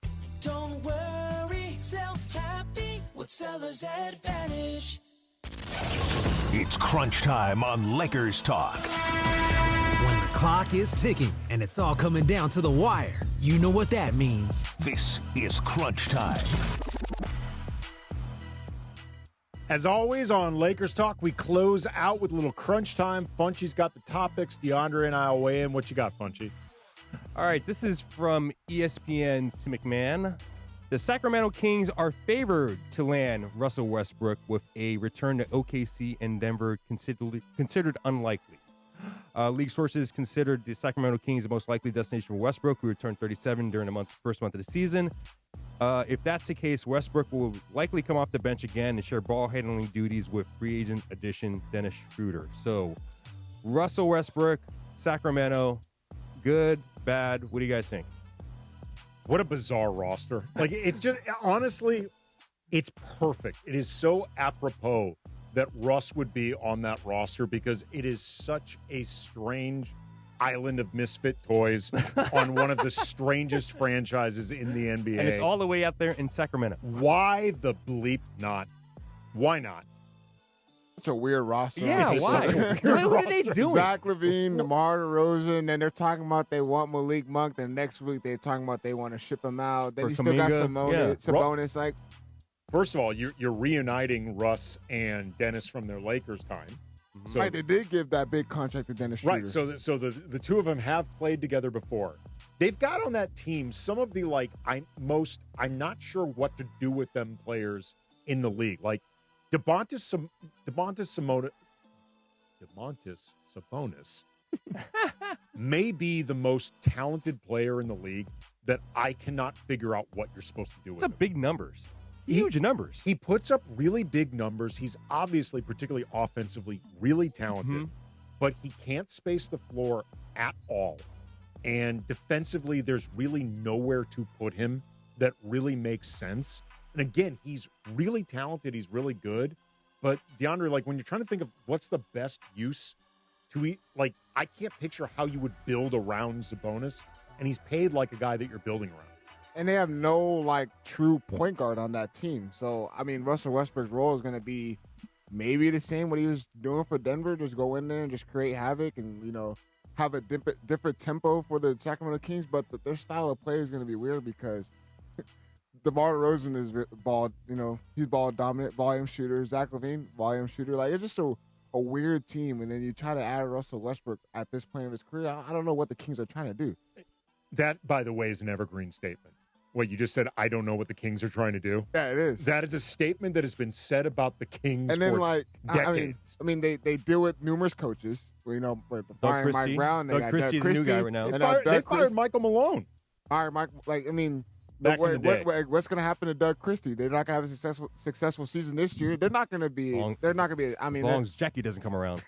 Don't worry, sell happy with Seller's Advantage. It's crunch time on Lakers Talk. When the clock is ticking and it's all coming down to the wire, you know what that means. This is crunch time. As always, on Lakers Talk, we close out with a little crunch time. Funchy's got the topics. DeAndre and I will weigh in. What you got, Funchy? All right, this is from ESPN's McMahon. The Sacramento Kings are favored to land Russell Westbrook with a return to OKC and Denver considered unlikely. League sources considered the Sacramento Kings the most likely destination for Westbrook, who returned 37 during the first month of the season. If that's the case, Westbrook will likely come off the bench again and share ball handling duties with free agent addition Dennis Schroeder. So, Russell Westbrook, Sacramento, good, bad. What do you guys think? What a bizarre roster. Like, it's just, honestly, it's perfect. It is so apropos that Russ would be on that roster because it is such a strange island of misfit toys on one of the strangest franchises in the NBA. And it's all the way out there in Sacramento. Why the bleep not? Why not? Such a weird roster. Yeah, why? What are they doing? Zach LaVine, DeMar DeRozan, then they're talking about they want Malik Monk. Then next week they're talking about they want to ship him out. Then For you still got Kuminga. Sabonis. Like, first of all, you're reuniting Russ and Dennis from their Lakers time. So, right, they did give that big contract to Dennis Schroeder. Right, so the two of them have played together before. They've got on that team some of the I'm not sure what to do with them players in the league. Like Domantas Sabonis. may be the most talented player in the league that I cannot figure out what you're supposed to do with It's big numbers. Huge numbers. He puts up really big numbers. He's obviously, particularly offensively, really talented, but he can't space the floor at all. And defensively, there's really nowhere to put him that really makes sense. And again, he's really talented. He's really good. But DeAndre, like when you're trying to think of what's the best use to eat, like I can't picture how you would build around Sabonis, and he's paid like a guy that you're building around. And they have no, like, true point guard on that team. So, I mean, Russell Westbrook's role is going to be maybe the same what he was doing for Denver. Just go in there and just create havoc and, you know, have a different tempo for the Sacramento Kings. But their style of play is going to be weird because DeMar DeRozan is ball, you know, he's ball dominant, volume shooter. Zach LaVine, volume shooter. Like, it's just a weird team. And then you try to add Russell Westbrook at this point of his career. I don't know what the Kings are trying to do. That, by the way, is an evergreen statement. What you just said, I don't know what the Kings are trying to do. Yeah, it is. That is a statement that has been said about the Kings and then, for like, decades. I mean, they deal with numerous coaches. You know, with firing Mike Brown, they got Doug Christie, the new guy right now. They fired Michael Malone. All right, Mike. Like, I mean, Back in the day. what's going to happen to Doug Christie? They're not going to have a successful season this year. They're not going to be. They're not going to be. I mean, as long as Jackie doesn't come around.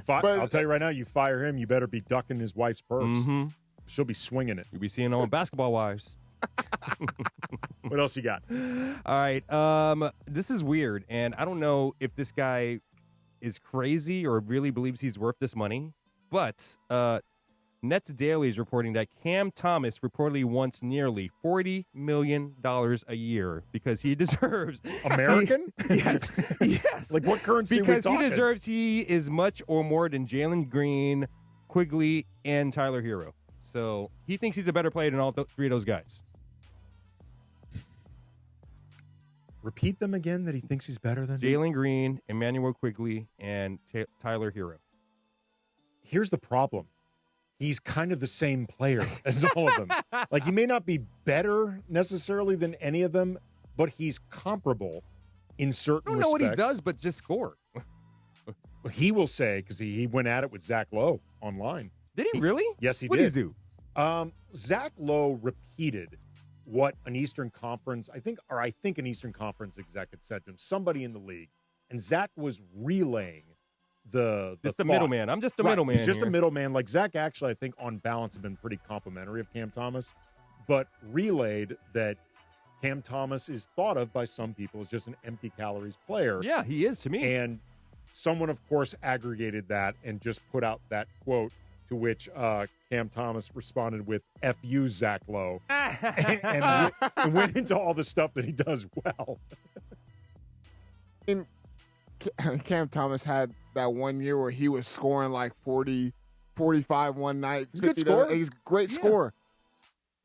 I'll tell you right now, you fire him, you better be ducking his wife's purse. Mm-hmm. She'll be swinging it. You'll be seeing on Basketball Wives. What else you got? All right. This is weird, and I don't know if this guy is crazy or really believes he's worth this money, but Nets Daily is reporting that Cam Thomas reportedly wants nearly $40 million a year because he deserves American? Yes. Like what currency? Because are we he talking? deserves he is much or more than Jalen Green, Quigley, and Tyler Hero. So he thinks he's a better player than all three of those guys. Repeat them again. That he thinks he's better than Jalen Green, Emmanuel Quigley, and Tyler Hero. Here's the problem. He's kind of the same player as all of them. Like, he may not be better necessarily than any of them, but he's comparable in certain I don't know respects. what he does, but just score. He will say, because he went at it with Zach Lowe online. Did he really? Yes, he what did. What did he do? Zach Lowe repeated what an Eastern Conference, I think an Eastern Conference exec had said to him, somebody in the league. And Zach was relaying the middleman. I'm just a middleman. He's just here. a middleman. Like, Zach actually, I think, on balance, have been pretty complimentary of Cam Thomas, but relayed that Cam Thomas is thought of by some people as just an empty calories player. Yeah, he is to me. And someone, of course, aggregated that and just put out that quote, to which Cam Thomas responded with "F you, Zach Lowe," and went into all the stuff that he does well. Cam Thomas had that one year where he was scoring like 40, 45 one night. He's a good scorer. He's a great scorer.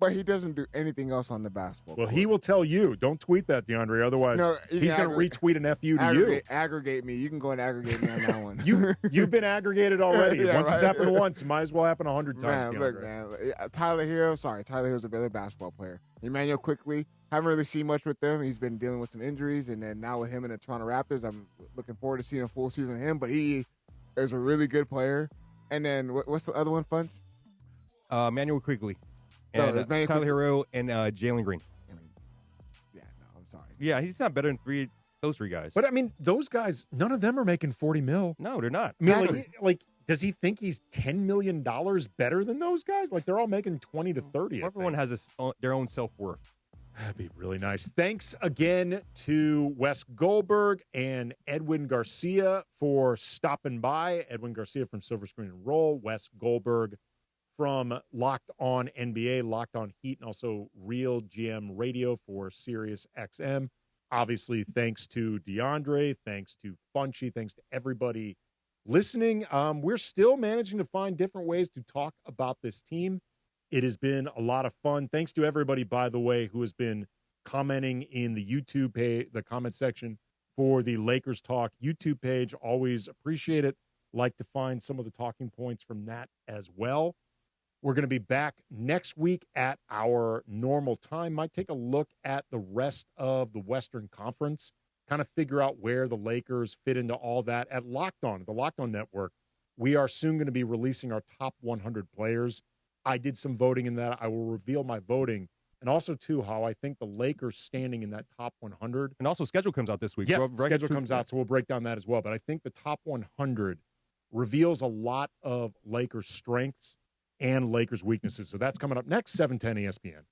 But he doesn't do anything else on the basketball Well, court. he will tell you. Don't tweet that, DeAndre. Otherwise, he's going to retweet an "F you" to you. Aggregate me. You can go and aggregate me on that one. You've been aggregated already. Yeah, once it's right. happened once, it might as well happen 100 times. Man, look, man. Tyler Hero's a better basketball player. Emmanuel Quigley, haven't really seen much with them. He's been dealing with some injuries, and then now with him and the Toronto Raptors, I'm looking forward to seeing a full season of him. But he is a really good player. And then what's the other one, Funch? Emmanuel Quigley. And Tyler Hero and Jalen Green. I'm sorry. Yeah, he's not better than those three guys. But I mean, those guys, none of them are making $40 million. No, they're not. I mean, like, does he think he's $10 million better than those guys? Like, they're all making 20 to 30. Everyone has their own self-worth. That'd be really nice. Thanks again to Wes Goldberg and Edwin Garcia for stopping by. Edwin Garcia from Silver Screen and Roll, Wes Goldberg from Locked On NBA, Locked On Heat, and also Real GM Radio for Sirius XM. Obviously, thanks to DeAndre, thanks to Funchy, thanks to everybody listening. We're still managing to find different ways to talk about this team. It has been a lot of fun. Thanks to everybody, by the way, who has been commenting in the YouTube page, the comment section for the Lakers Talk YouTube page. Always appreciate it. Like to find some of the talking points from that as well. We're going to be back next week at our normal time. Might take a look at the rest of the Western Conference, kind of figure out where the Lakers fit into all that at Locked On, the Locked On Network. We are soon going to be releasing our top 100 players. I did some voting in that. I will reveal my voting. And also, too, how I think the Lakers standing in that top 100. And also, schedule comes out this week. Yes, schedule comes out, so we'll break down that as well. But I think the top 100 reveals a lot of Lakers' strengths and Lakers' weaknesses. So that's coming up next, 710 ESPN.